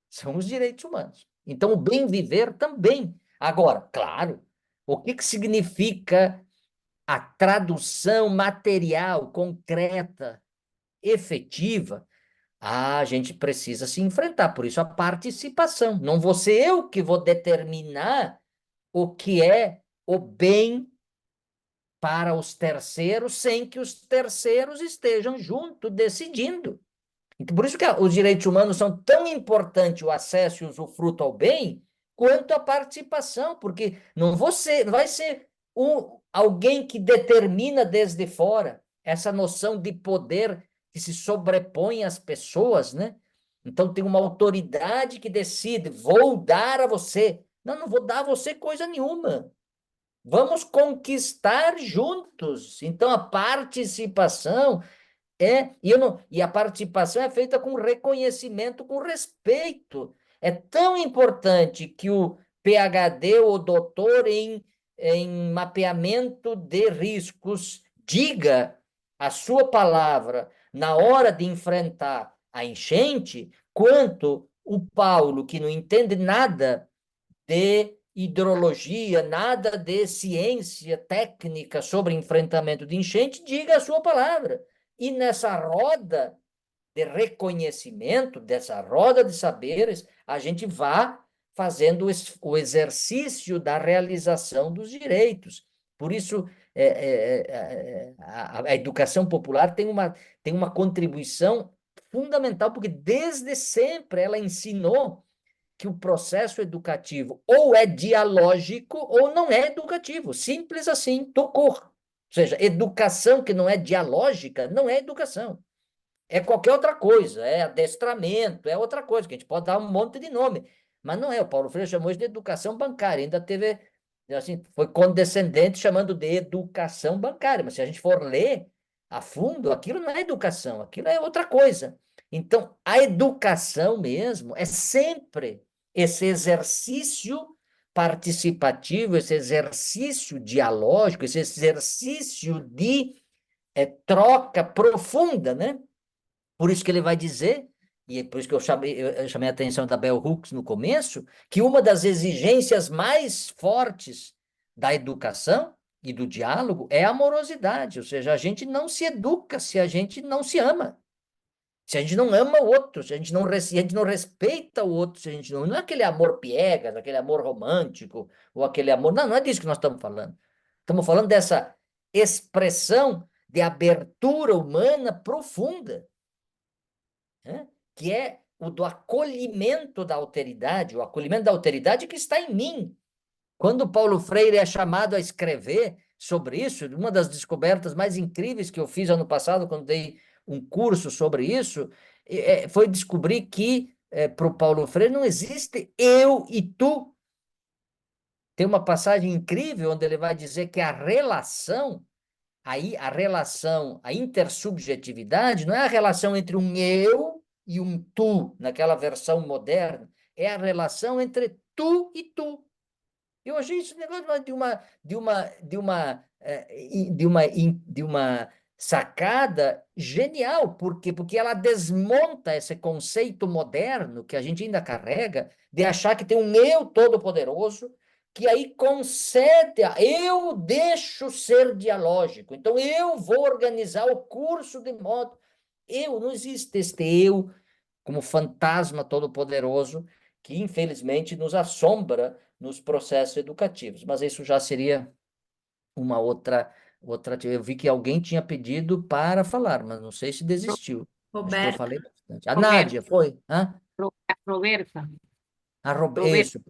são os direitos humanos. Então, o bem viver também. Agora, claro, o que significa a tradução material, concreta, efetiva? a gente precisa se enfrentar. Por isso a participação. Não vou ser eu que vou determinar o que é o bem para os terceiros sem que os terceiros estejam junto decidindo. Então, por isso que os direitos humanos são tão importantes, o acesso e o usufruto ao bem, quanto a participação, porque não vai ser alguém que determina desde fora essa noção de poder que se sobrepõe às pessoas, né? Então tem uma autoridade que decide, vou dar a você. Não, não vou dar a você coisa nenhuma. Vamos conquistar juntos. Então a participação e a participação é feita com reconhecimento, com respeito. É tão importante que o PhD ou doutor em mapeamento de riscos diga a sua palavra na hora de enfrentar a enchente, quanto o Paulo, que não entende nada de hidrologia, nada de ciência técnica sobre enfrentamento de enchente, diga a sua palavra. E nessa roda de reconhecimento, dessa roda de saberes, a gente vá fazendo o exercício da realização dos direitos. Por isso, a educação popular tem uma contribuição fundamental, porque desde sempre ela ensinou que o processo educativo ou é dialógico ou não é educativo. Simples assim, tocou. Ou seja, educação que não é dialógica não é educação. É qualquer outra coisa, é adestramento, é outra coisa, que a gente pode dar um monte de nome. Mas não é, o Paulo Freire chamou isso de educação bancária, ainda teve, assim, foi condescendente chamando de educação bancária, mas se a gente for ler a fundo, aquilo não é educação, aquilo é outra coisa. Então, a educação mesmo é sempre esse exercício participativo, esse exercício dialógico, esse exercício de troca profunda, né? Por isso que ele vai dizer, e é por isso que eu chamei a atenção da Bell Hooks no começo, que uma das exigências mais fortes da educação e do diálogo é a amorosidade, ou seja, a gente não se educa se a gente não se ama. Se a gente não ama o outro, se a gente se a gente não respeita o outro, se a gente não é aquele amor piegas, aquele amor romântico, ou aquele amor. Não, não é disso que nós estamos falando. Estamos falando dessa expressão de abertura humana profunda, né? Que é o do acolhimento da alteridade, o acolhimento da alteridade que está em mim. Quando Paulo Freire é chamado a escrever sobre isso, uma das descobertas mais incríveis que eu fiz ano passado, quando dei um curso sobre isso, foi descobrir que para o Paulo Freire não existe eu e tu. Tem uma passagem incrível onde ele vai dizer que a relação, aí a relação, a intersubjetividade, não é a relação entre um eu e um tu, naquela versão moderna, é a relação entre tu e tu. Eu achei isso um negócio de uma sacada genial, porque ela desmonta esse conceito moderno que a gente ainda carrega de achar que tem um eu todo-poderoso que aí concede, eu deixo ser dialógico, então eu vou organizar o curso de modo. Não existe este eu como fantasma todo-poderoso que, infelizmente, nos assombra nos processos educativos. Mas isso já seria uma outra. Eu vi que alguém tinha pedido para falar, mas não sei se desistiu. Acho que eu Roberta, falei bastante. A Nádia, Roberta, foi? Hã? Roberta, Roberta, Isso.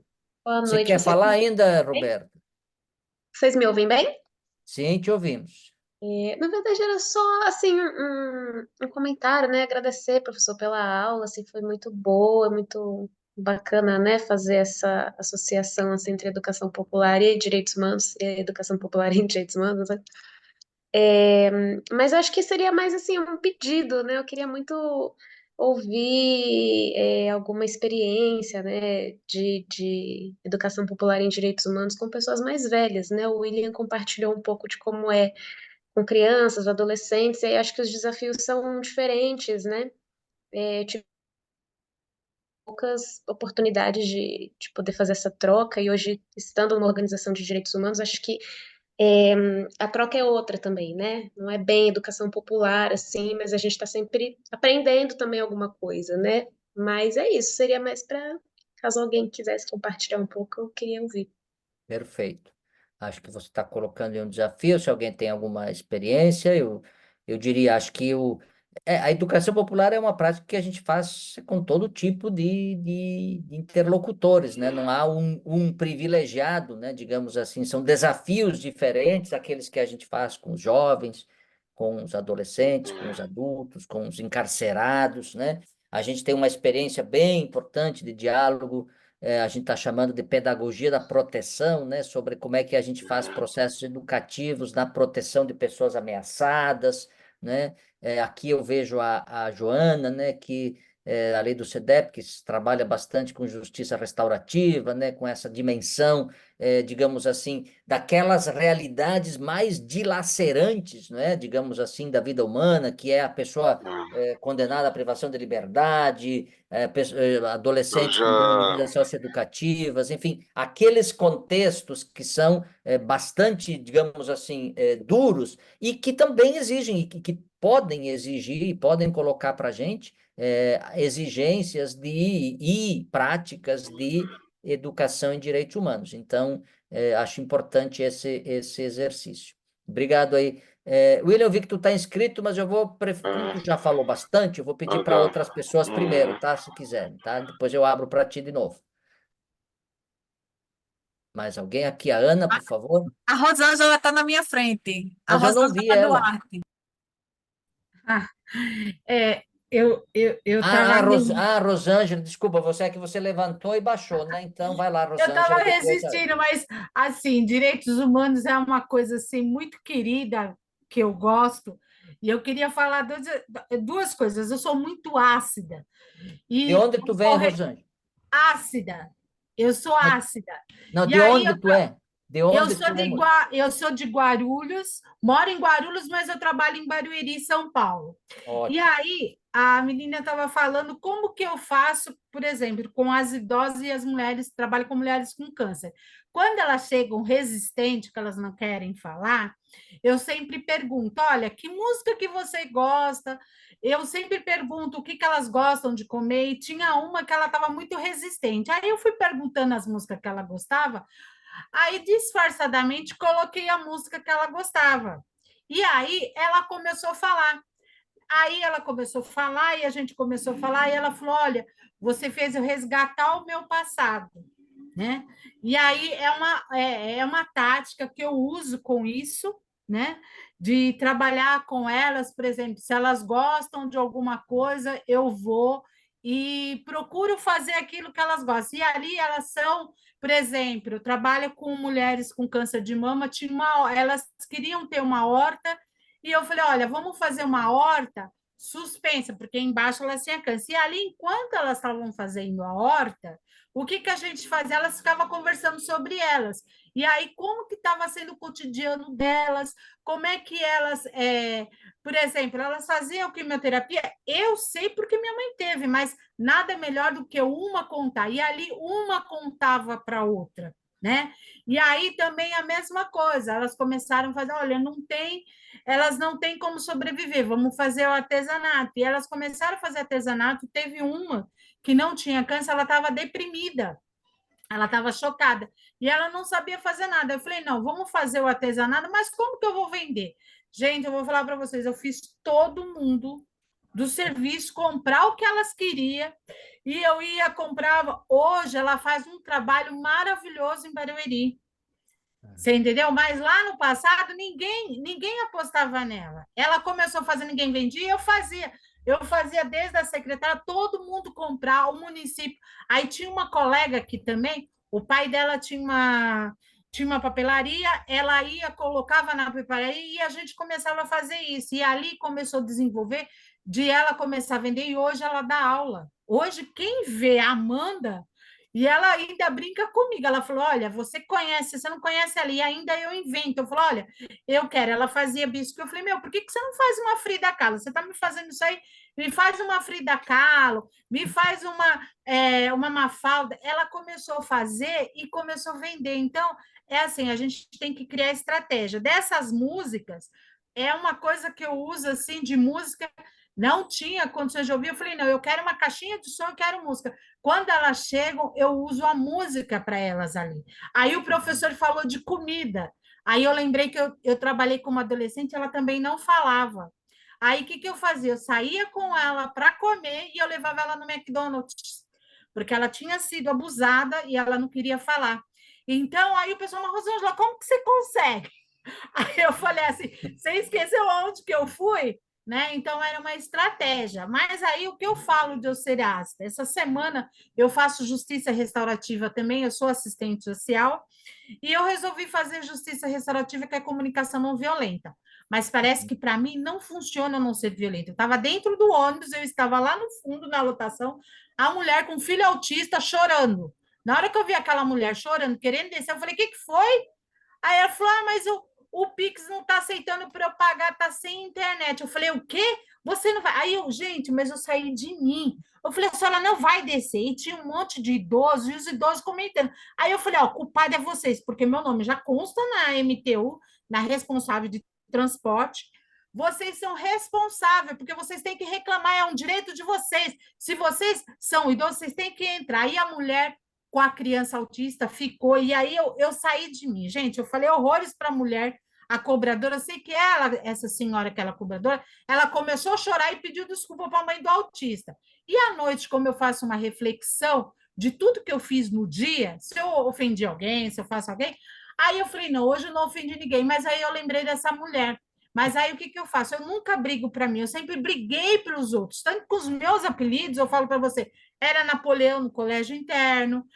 Boa Você noite, quer vocês falar me ainda, ouvem bem? Roberta? Vocês me ouvem bem? Sim, te ouvimos. Na verdade, era só assim um comentário, né? Agradecer, professor, pela aula, assim, foi muito boa, muito bacana, né? Fazer essa associação assim, entre educação popular e direitos humanos, e educação popular e direitos humanos, né? Mas eu acho que seria mais assim um pedido, né? Eu queria muito ouvir alguma experiência, né, de educação popular em direitos humanos com pessoas mais velhas, né? O William compartilhou um pouco de como é com crianças, adolescentes, e aí acho que os desafios são diferentes, né? Eu tive poucas oportunidades de poder fazer essa troca, e hoje, estando numa organização de direitos humanos, acho que A troca é outra também, né? Não é bem educação popular, assim, mas a gente está sempre aprendendo também alguma coisa, né? Mas é isso, seria mais para caso alguém quisesse compartilhar um pouco, eu queria ouvir. Perfeito. Acho que você está colocando em um desafio. Se alguém tem alguma experiência, eu diria, acho que a educação popular é uma prática que a gente faz com todo tipo de interlocutores, né? Não há um privilegiado, né? Digamos assim, são desafios diferentes, aqueles que a gente faz com os jovens, com os adolescentes, com os adultos, com os encarcerados, né? A gente tem uma experiência bem importante de diálogo, a gente está chamando de pedagogia da proteção, né, sobre como é que a gente faz processos educativos na proteção de pessoas ameaçadas, né? Aqui eu vejo a Joana, né, que a lei do SEDEP, que trabalha bastante com justiça restaurativa, né, com essa dimensão, digamos assim, daquelas realidades mais dilacerantes, né, digamos assim, da vida humana, que é a pessoa condenada à privação de liberdade, Eu adolescentes cumprindo já, medidas socioeducativas, enfim, aqueles contextos que são bastante, digamos assim, duros e que também exigem, e que podem exigir e podem colocar para a gente exigências e práticas de educação em direitos humanos. Então, acho importante esse exercício. Obrigado aí. William, eu vi que tu está inscrito, mas como é, tu já falou bastante, eu vou pedir para tá. outras pessoas primeiro, tá? Se quiserem, tá? Depois eu abro para ti de novo. Mais alguém aqui? A Ana, por favor. A Rosângela está na minha frente. A Mas eu não vi Rosângela ela. Duarte. Ah, eu estava Rosângela, desculpa, você é que você levantou e baixou, né? Então vai lá, eu tava Rosângela, depois a Ana. resistindo, mas assim, direitos humanos é uma coisa assim muito querida que eu gosto. E eu queria falar duas coisas. Eu sou muito ácida De e onde tu vem, Rosângela? ácida. Eu sou Mas- ácida. Não, E de aí onde tu é? De onde tu é, mulher? Eu sou de Guarulhos, moro em Guarulhos, mas eu trabalho em Barueri, São Paulo. E Ótimo. aí, a menina estava falando como que eu faço, por exemplo, com as idosas e as mulheres, trabalho com mulheres com câncer. Quando elas chegam resistentes, que elas não querem falar, eu sempre pergunto, olha, que música que você gosta? Eu sempre pergunto o que que elas gostam de comer, e tinha uma que ela estava muito resistente. Aí eu fui perguntando as músicas que ela gostava, aí, disfarçadamente, coloquei a música que ela gostava. E aí, ela começou a falar. Aí, ela começou a falar, e a gente começou a falar, e ela falou: Olha, você fez eu resgatar o meu passado, né? E aí, é uma tática que eu uso com isso, né? De trabalhar com elas, por exemplo, se elas gostam de alguma coisa, eu vou e procuro fazer aquilo que elas gostam. E ali elas são, por exemplo, eu trabalho com mulheres com câncer de mama, elas queriam ter uma horta, e eu falei, olha, vamos fazer uma horta suspensa, porque embaixo elas tinham câncer. E ali, enquanto elas estavam fazendo a horta, o que que a gente fazia? Elas ficavam conversando sobre elas. E aí, como que estava sendo o cotidiano delas, como é que elas, por exemplo, elas faziam quimioterapia, eu sei porque minha mãe teve, mas nada melhor do que uma contar. E ali uma contava para a outra, né? E aí também a mesma coisa, elas começaram a fazer, olha, elas não têm como sobreviver, vamos fazer o artesanato. E elas começaram a fazer artesanato, teve uma que não tinha câncer, ela estava deprimida, ela estava chocada e ela não sabia fazer nada. Eu falei: não, vamos fazer o artesanato, mas como que eu vou vender? Gente, eu vou falar para vocês: eu fiz todo mundo do serviço comprar o que elas queriam e eu ia comprava. Hoje ela faz um trabalho maravilhoso em Barueri. Você entendeu? Mas lá no passado ninguém apostava nela. Ela começou a fazer, ninguém vendia, eu fazia. Eu fazia desde a secretária, todo mundo comprar, o município. Aí tinha uma colega aqui também, o pai dela tinha uma papelaria, ela ia, colocava na papelaria e a gente começava a fazer isso. E ali começou a desenvolver, de ela começar a vender, e hoje ela dá aula. Hoje, quem vê a Amanda e ela ainda brinca comigo. Ela falou: Olha, você não conhece ali, e ainda eu invento. Eu falo: Olha, eu quero. Ela fazia biscoito. Eu falei: Meu, por que você não faz uma Frida Kahlo? Você está me fazendo isso aí? Me faz uma Frida Kahlo, me faz uma Mafalda. Ela começou a fazer e começou a vender. Então, é assim, a gente tem que criar estratégia. Dessas músicas, é uma coisa que eu uso assim de música, não tinha condições de ouvir, eu falei, não, eu quero uma caixinha de som, eu quero música. Quando elas chegam, eu uso a música para elas ali. Aí o professor falou de comida. Aí eu lembrei que eu trabalhei como adolescente, ela também não falava. Aí o que eu fazia? Eu saía com ela para comer e eu levava ela no McDonald's, porque ela tinha sido abusada e ela não queria falar. Então, aí o pessoal, mas Rosângela, como que você consegue? Aí eu falei assim, você esqueceu onde que eu fui? Né? Então, era uma estratégia. Mas aí, o que eu falo de eu ser ácida? Essa semana, eu faço justiça restaurativa também, eu sou assistente social, e eu resolvi fazer justiça restaurativa, que é comunicação não violenta. Mas parece que para mim não funciona não ser violenta. Eu estava dentro do ônibus, eu estava lá no fundo, na lotação, a mulher com filho autista chorando. Na hora que eu vi aquela mulher chorando, querendo descer, eu falei: o que, que foi? Aí ela falou: ah, mas o Pix não está aceitando para eu pagar, está sem internet. Eu falei: o quê? Você não vai. Aí eu, gente, mas eu saí de mim. Eu falei: a senhora não vai descer. E tinha um monte de idosos, e os idosos comentando. Aí eu falei: ó, o culpado é vocês, porque meu nome já consta na MTU, na responsável de transporte. Vocês são responsáveis, porque vocês têm que reclamar, é um direito de vocês. Se vocês são idosos, vocês têm que entrar. Aí a mulher com a criança autista ficou, e aí eu saí de mim. Gente, eu falei horrores para a mulher, a cobradora, eu sei que ela, essa senhora, aquela cobradora, ela começou a chorar e pediu desculpa para a mãe do autista. E à noite, como eu faço uma reflexão de tudo que eu fiz no dia, se eu ofendi alguém, se eu faço alguém, aí eu falei, não, hoje eu não ofendi ninguém, mas aí eu lembrei dessa mulher. Mas aí o que, que eu faço? Eu nunca brigo para mim, eu sempre briguei para os outros. Tanto com os meus apelidos, eu falo para você, era Napoleão no colégio interno,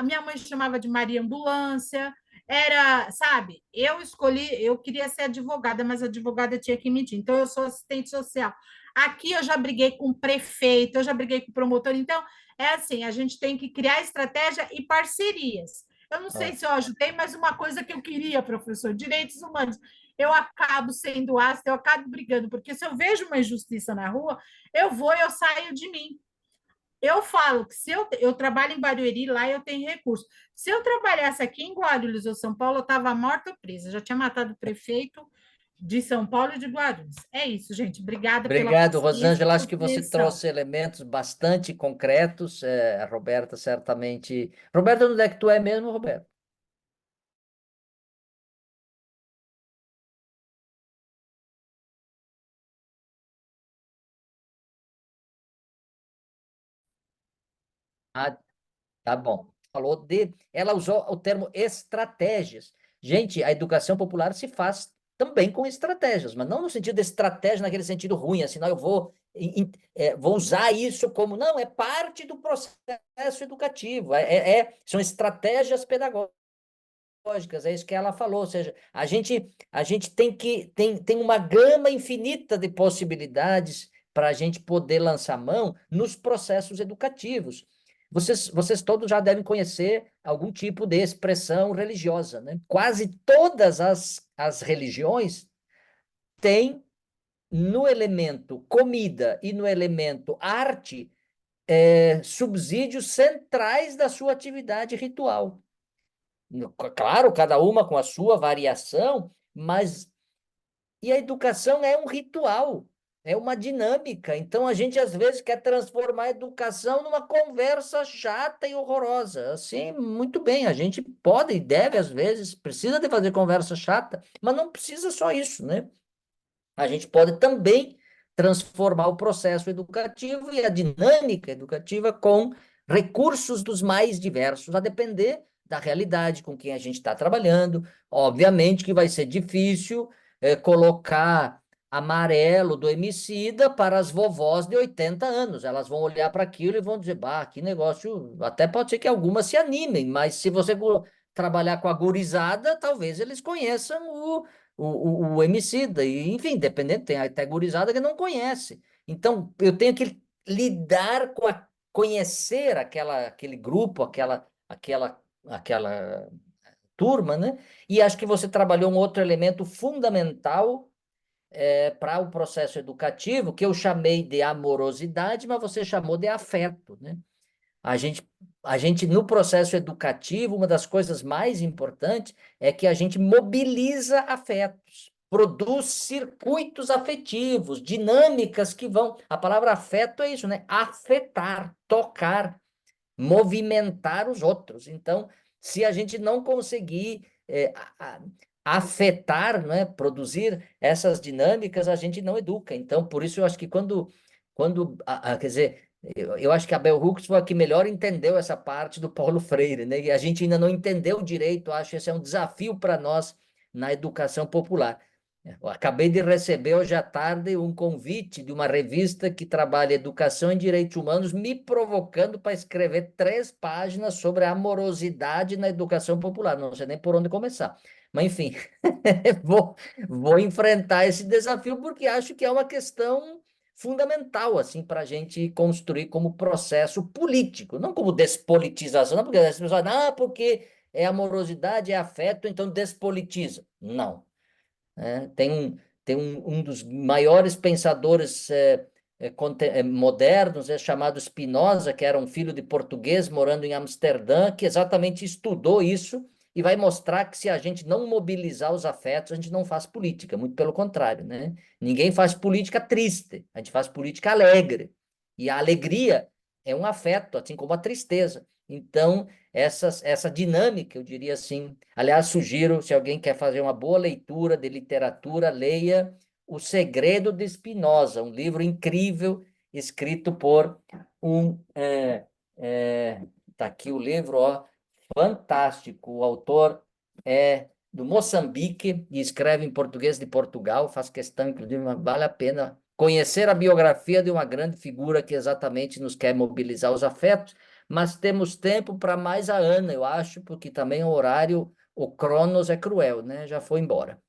minha mãe chamava de Maria Ambulância, era, sabe, eu escolhi, eu queria ser advogada, mas a advogada tinha que mentir, então eu sou assistente social. Aqui eu já briguei com o prefeito, eu já briguei com o promotor, então é assim, a gente tem que criar estratégia e parcerias. Eu não sei se eu ajudei, mas uma coisa que eu queria, professor, direitos humanos, eu acabo sendo ácida, eu acabo brigando, porque se eu vejo uma injustiça na rua, eu saio de mim. Eu falo que se eu trabalho em Barueri, lá eu tenho recurso. Se eu trabalhasse aqui em Guarulhos ou São Paulo, eu estava morta ou presa. Já tinha matado o prefeito de São Paulo e de Guarulhos. É isso, gente. Obrigada pela Obrigado, paciência e Rosângela. Acho que você compreensão. trouxe elementos bastante concretos. A Roberta certamente. Roberta, onde é que tu é mesmo, Roberta? Ah, tá bom. Ela usou o termo estratégias. Gente, a educação popular se faz também com estratégias, mas não no sentido de estratégia naquele sentido ruim, assim, não, eu vou usar isso como, não, é parte do processo educativo, são estratégias pedagógicas, é isso que ela falou, ou seja, a gente tem uma gama infinita de possibilidades para a gente poder lançar mão nos processos educativos. Vocês todos já devem conhecer algum tipo de expressão religiosa, né? Quase todas as religiões têm no elemento comida e no elemento arte subsídios centrais da sua atividade ritual. Claro, cada uma com a sua variação, mas e a educação é um ritual, é uma dinâmica. Então a gente às vezes quer transformar a educação numa conversa chata e horrorosa. Assim, muito bem, a gente pode e deve às vezes, precisa de fazer conversa chata, mas não precisa só isso, né? A gente pode também transformar o processo educativo e a dinâmica educativa com recursos dos mais diversos, a depender da realidade com quem a gente está trabalhando. Obviamente que vai ser difícil colocar amarelo do Emicida para as vovós de 80 anos. Elas vão olhar para aquilo e vão dizer, bah, que negócio. Até pode ser que algumas se animem, mas se você trabalhar com a gurizada, talvez eles conheçam o Emicida, e, enfim, dependendo, tem até gurizada que não conhece. Então, eu tenho que lidar conhecer aquele grupo, aquela turma, né? E acho que você trabalhou um outro elemento fundamental para o processo educativo, que eu chamei de amorosidade, mas você chamou de afeto, né? A gente, a gente, no processo educativo, uma das coisas mais importantes é que a gente mobiliza afetos, produz circuitos afetivos, dinâmicas que vão. A palavra afeto é isso, né? Afetar, tocar, movimentar os outros. Então, se a gente não conseguir afetar, né, produzir essas dinâmicas, a gente não educa. Então, por isso eu acho que quer dizer, eu acho que a Bell Hooks foi a que melhor entendeu essa parte do Paulo Freire, né? E a gente ainda não entendeu direito, acho que esse é um desafio para nós na educação popular. Eu acabei de receber hoje à tarde um convite de uma revista que trabalha educação e direitos humanos, me provocando para escrever 3 páginas sobre a amorosidade na educação popular. Não sei nem por onde começar. Mas, enfim, vou enfrentar esse desafio porque acho que é uma questão fundamental assim para a gente construir como processo político, não como despolitização, não porque as pessoas porque é amorosidade, é afeto, então despolitiza. Não, né? Um dos maiores pensadores modernos, é chamado Spinoza, que era um filho de português morando em Amsterdã, que exatamente estudou isso e vai mostrar que se a gente não mobilizar os afetos, a gente não faz política, muito pelo contrário, né? Ninguém faz política triste, a gente faz política alegre. E a alegria é um afeto, assim como a tristeza. Então, essa dinâmica, eu diria assim. Aliás, sugiro, se alguém quer fazer uma boa leitura de literatura, leia O Segredo de Spinoza, um livro incrível, escrito por um. Tá aqui o livro, ó, fantástico. O autor é do Moçambique e escreve em português de Portugal, faz questão, inclusive, mas vale a pena conhecer a biografia de uma grande figura que exatamente nos quer mobilizar os afetos, mas temos tempo para mais a Ana, eu acho, porque também o horário, o Cronos é cruel, né? Já foi embora.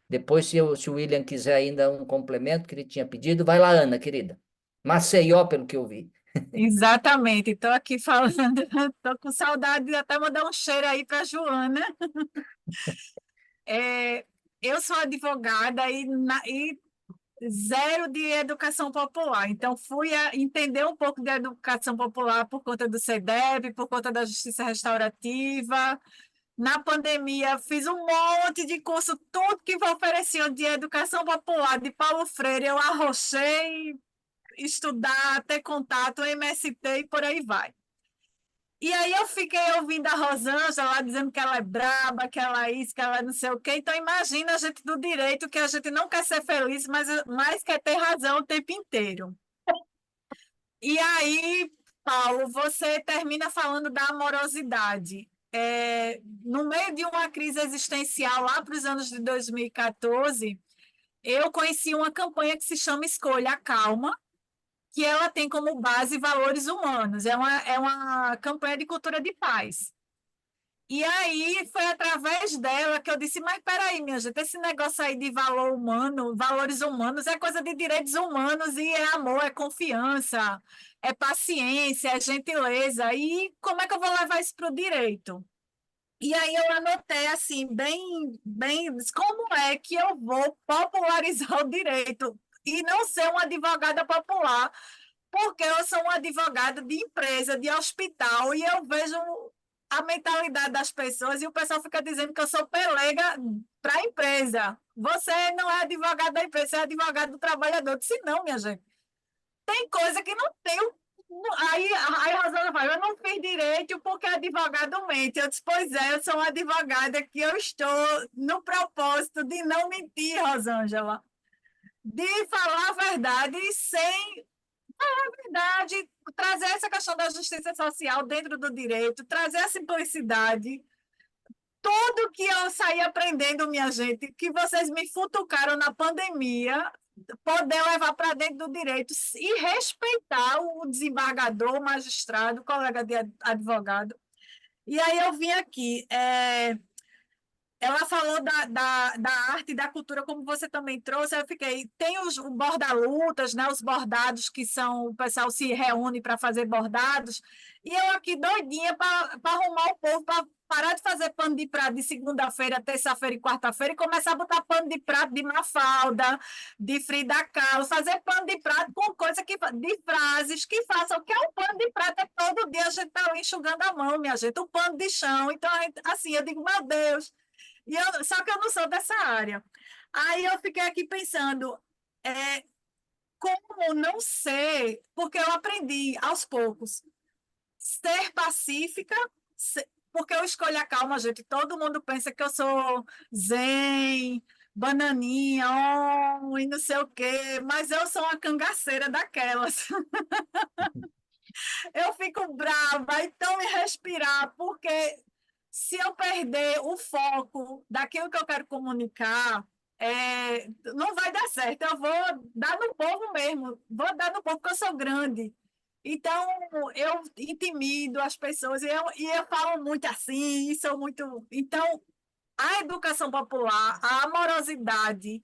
Depois, se o William quiser ainda um complemento que ele tinha pedido, vai lá, Ana, querida. Maceió, pelo que eu vi. Exatamente, estou aqui falando, estou com saudade de até mandar um cheiro aí para a Joana. É, eu sou advogada e zero de educação popular, então fui entender um pouco de educação popular por conta do CEDEB, por conta da Justiça Restaurativa. Na pandemia, fiz um monte de curso, tudo que ofereciam de educação popular, de Paulo Freire, eu arrochei estudar, ter contato, MST e por aí vai. E aí eu fiquei ouvindo a Rosângela lá dizendo que ela é braba, que ela é isso, que ela é não sei o quê. Então imagina a gente do direito que a gente não quer ser feliz, mas quer ter razão o tempo inteiro. E aí, Paulo, você termina falando da amorosidade. No meio de uma crise existencial, lá para os anos de 2014, eu conheci uma campanha que se chama Escolha a Calma, que ela tem como base valores humanos. É uma campanha de cultura de paz. E aí foi através dela que eu disse, mas peraí, minha gente, esse negócio aí de valor humano, valores humanos, é coisa de direitos humanos e é amor, é confiança, é paciência, é gentileza. E como é que eu vou levar isso para o direito? E aí eu anotei assim, bem, como é que eu vou popularizar o direito e não ser uma advogada popular, porque eu sou uma advogada de empresa, de hospital, e eu vejo a mentalidade das pessoas e o pessoal fica dizendo que eu sou pelega para a empresa. Você não é advogado da empresa, você é advogado do trabalhador. Eu disse, não, minha gente, tem coisa que não tem. Aí a Rosana fala, eu não fiz direito porque advogado mente. Eu disse, pois é, eu sou uma advogada que eu estou no propósito de não mentir, Rosângela, de falar a verdade sem verdade, trazer essa questão da justiça social dentro do direito, trazer a simplicidade. Tudo que eu saí aprendendo, minha gente, que vocês me futucaram na pandemia, poder levar para dentro do direito e respeitar o desembargador, o magistrado, o colega de advogado. E aí eu vim aqui. ela falou da arte e da cultura, como você também trouxe, eu fiquei, tem os bordalutas, né, os bordados que são, o pessoal se reúne para fazer bordados, e eu aqui doidinha para arrumar o povo, para parar de fazer pano de prato de segunda-feira, terça-feira e quarta-feira, e começar a botar pano de prato de Mafalda, de Frida Kahlo, fazer pano de prato com coisa de frases que façam, que é o pano de prato, é todo dia a gente está ali enxugando a mão, minha gente, o pano de chão, então, assim, eu digo, meu Deus, só que eu não sou dessa área. Aí eu fiquei aqui pensando, como não ser, porque eu aprendi aos poucos, ser pacífica, porque eu escolho a calma, gente. Todo mundo pensa que eu sou zen, bananinha, e não sei o quê, mas eu sou uma cangaceira daquelas. Eu fico brava, então me respirar, porque se eu perder o foco daquilo que eu quero comunicar, não vai dar certo. Eu vou dar no povo mesmo, vou dar no povo porque eu sou grande. Então, eu intimido as pessoas e eu falo muito assim, sou muito. Então, a educação popular, a amorosidade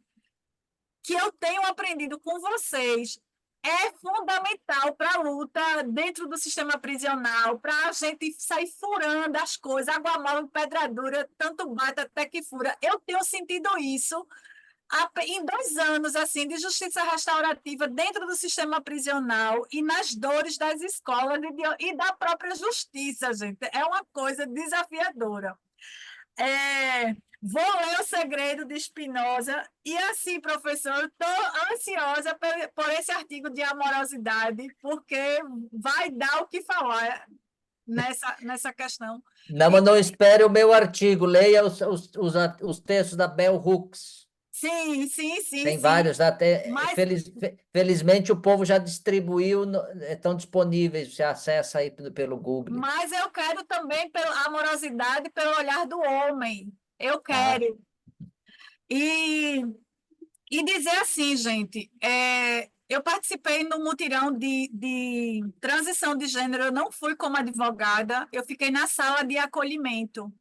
que eu tenho aprendido com vocês é fundamental para a luta dentro do sistema prisional, para a gente sair furando as coisas, água mole, pedra dura, tanto bate até que fura. Eu tenho sentido isso em 2 anos assim de justiça restaurativa dentro do sistema prisional e nas dores das escolas e da própria justiça, gente. É uma coisa desafiadora. Vou ler O Segredo de Spinoza e assim, professor, estou ansiosa por esse artigo de amorosidade, porque vai dar o que falar nessa questão. Não, mas não espere o meu artigo, leia os textos da Bell Hooks. Sim, sim, sim, Tem sim. vários, até Mas, felizmente o povo já distribuiu, estão disponíveis, você acessa aí pelo Google. mas eu quero também pela amorosidade pelo olhar do homem. Eu Ah, quero. E dizer assim, gente, eu participei no mutirão de transição de gênero, eu não fui como advogada, eu fiquei na sala de acolhimento.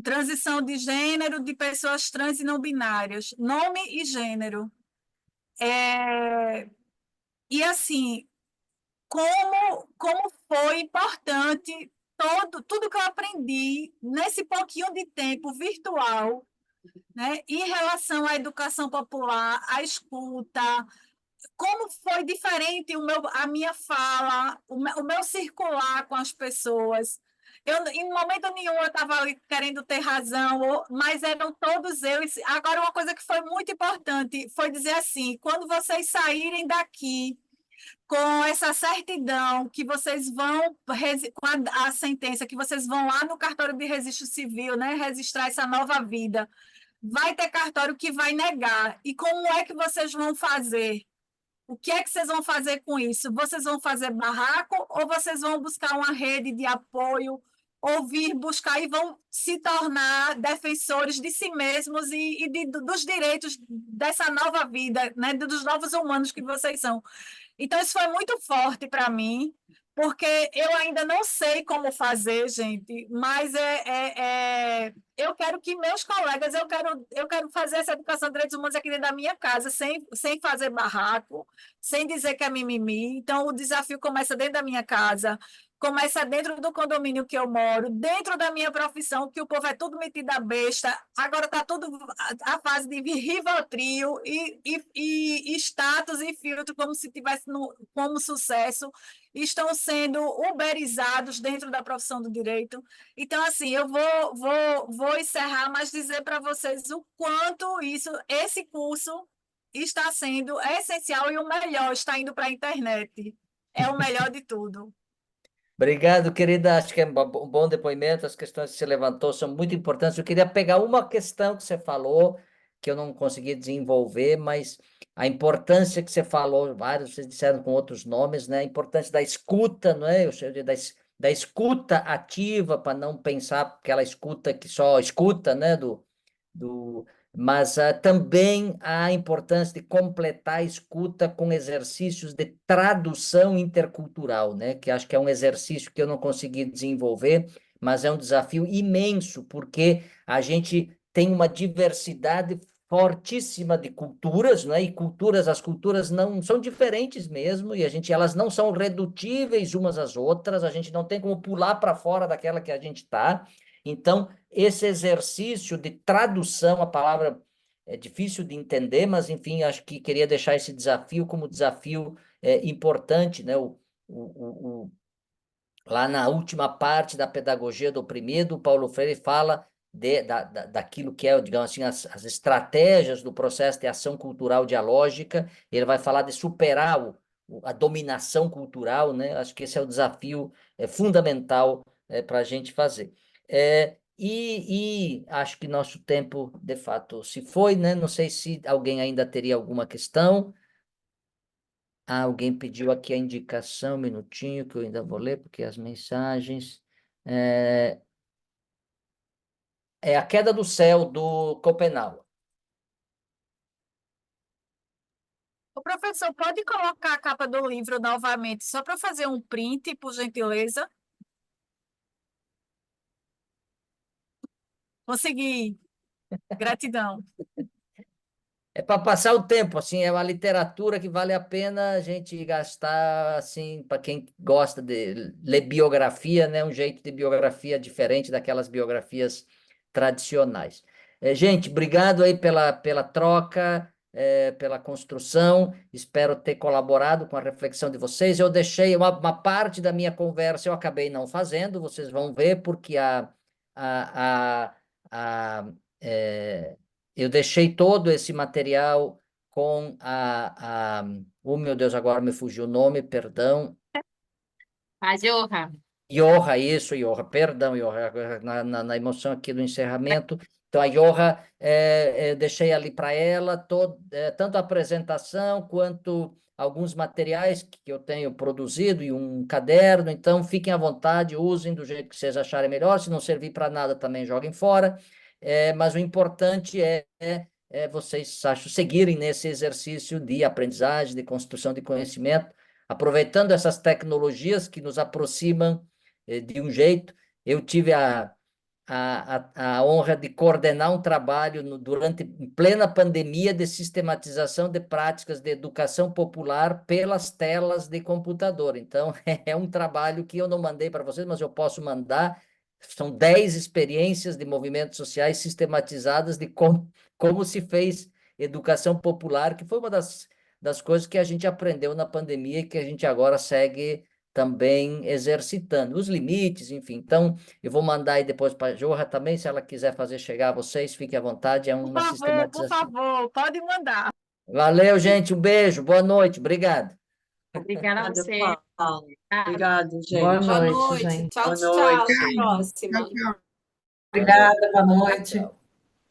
Transição de gênero de pessoas trans e não binárias, nome e gênero. E assim, como foi importante tudo que eu aprendi nesse pouquinho de tempo virtual, né, em relação à educação popular, à escuta, como foi diferente a minha fala, o meu circular com as pessoas. Em momento nenhum eu estava querendo ter razão, mas eram todos eu. Agora, uma coisa que foi muito importante foi dizer assim: quando vocês saírem daqui com essa certidão que vocês vão, com a sentença, que vocês vão lá no cartório de registro civil, né, registrar essa nova vida, vai ter cartório que vai negar. E como é que vocês vão fazer? O que é que vocês vão fazer com isso? Vocês vão fazer barraco ou vocês vão buscar uma rede de apoio, ouvir, buscar e vão se tornar defensores de si mesmos dos direitos dessa nova vida, né? Dos novos humanos que vocês são? Então, isso foi muito forte para mim, porque eu ainda não sei como fazer, gente, mas eu quero que meus colegas, eu quero fazer essa educação de direitos humanos aqui dentro da minha casa, sem fazer barraco, sem dizer que é mimimi. Então, o desafio começa dentro da minha casa, começa dentro do condomínio que eu moro, dentro da minha profissão, que o povo é tudo metido a besta, agora está tudo a fase de Rivotril e status e filtro como se tivesse como sucesso, estão sendo uberizados dentro da profissão do direito. Então, assim, eu vou encerrar, mas dizer para vocês o quanto esse curso está sendo essencial e o melhor está indo para a internet. É o melhor de tudo. obrigado, querida. Acho que é um bom depoimento. As questões que você levantou são muito importantes. Eu queria pegar uma questão que você falou, que eu não consegui desenvolver, mas a importância que você falou, vários, vocês disseram com outros nomes, né? A importância da escuta, não é? Eu chamo da escuta ativa, para não pensar aquela escuta que só escuta, né? Mas também a importância de completar a escuta com exercícios de tradução intercultural, né? Que acho que é um exercício que eu não consegui desenvolver, mas é um desafio imenso, porque a gente tem uma diversidade fortíssima de culturas, né? E as culturas não são diferentes mesmo, e elas não são redutíveis umas às outras, a gente não tem como pular para fora daquela que a gente está. Então, esse exercício de tradução, a palavra é difícil de entender, mas, enfim, acho que queria deixar esse desafio como desafio importante, né? Lá na última parte da pedagogia do oprimido, Paulo Freire fala daquilo que é, digamos assim, as estratégias do processo de ação cultural dialógica. Ele vai falar de superar a dominação cultural, né? Acho que esse é o desafio fundamental para a gente fazer. E acho que nosso tempo, de fato, se foi, né? Não sei se alguém ainda teria alguma questão. Alguém pediu aqui a indicação, um minutinho, que eu ainda vou ler, porque as mensagens. É A Queda do Céu, do Schopenhauer. O professor, pode colocar a capa do livro novamente, só para fazer um print, por gentileza? Consegui. Gratidão. É para passar o tempo, assim, é uma literatura que vale a pena a gente gastar, assim, para quem gosta de ler biografia, né? Um jeito de biografia diferente daquelas biografias tradicionais. Gente, obrigado aí pela troca, pela construção, espero ter colaborado com a reflexão de vocês. Eu deixei uma parte da minha conversa, eu acabei não fazendo, vocês vão ver, porque a, eu deixei todo esse material com oh, meu Deus, agora me fugiu o nome, perdão. A Joha. Joha, isso, Joha, perdão, Joha, na emoção aqui do encerramento. Então, a Joha, eu deixei ali para ela tanto a apresentação quanto alguns materiais que eu tenho produzido e um caderno. Então, fiquem à vontade, usem do jeito que vocês acharem melhor. Se não servir para nada, também joguem fora. Mas o importante é vocês, acho, seguirem nesse exercício de aprendizagem, de construção de conhecimento, aproveitando essas tecnologias que nos aproximam de um jeito. Eu tive a honra de coordenar um trabalho em plena pandemia de sistematização de práticas de educação popular pelas telas de computador. Então, é um trabalho que eu não mandei para vocês, mas eu posso mandar. São 10 experiências de movimentos sociais sistematizadas de como se fez educação popular, que foi uma das coisas que a gente aprendeu na pandemia e que a gente agora segue também exercitando. Os limites, enfim. Então, eu vou mandar aí depois para a Joha também, se ela quiser fazer chegar a vocês, fique à vontade, é uma Por sistematização. favor, pode mandar. Valeu, gente, um beijo, boa noite, obrigado. Obrigada a Obrigada, você. Paulo. Obrigado, Boa gente. noite. gente. Tchau, Boa tchau. noite. Até a próxima. Obrigada, boa noite. Tchau.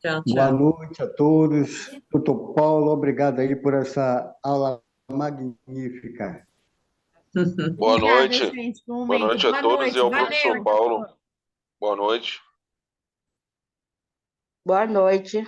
Tchau, Boa tchau. noite a todos. Doutor Paulo, obrigado aí por essa aula magnífica. Boa Obrigada, noite. gente. Um Boa momento. noite a Boa todos noite. e ao Valeu. professor Paulo. Boa noite. Boa noite.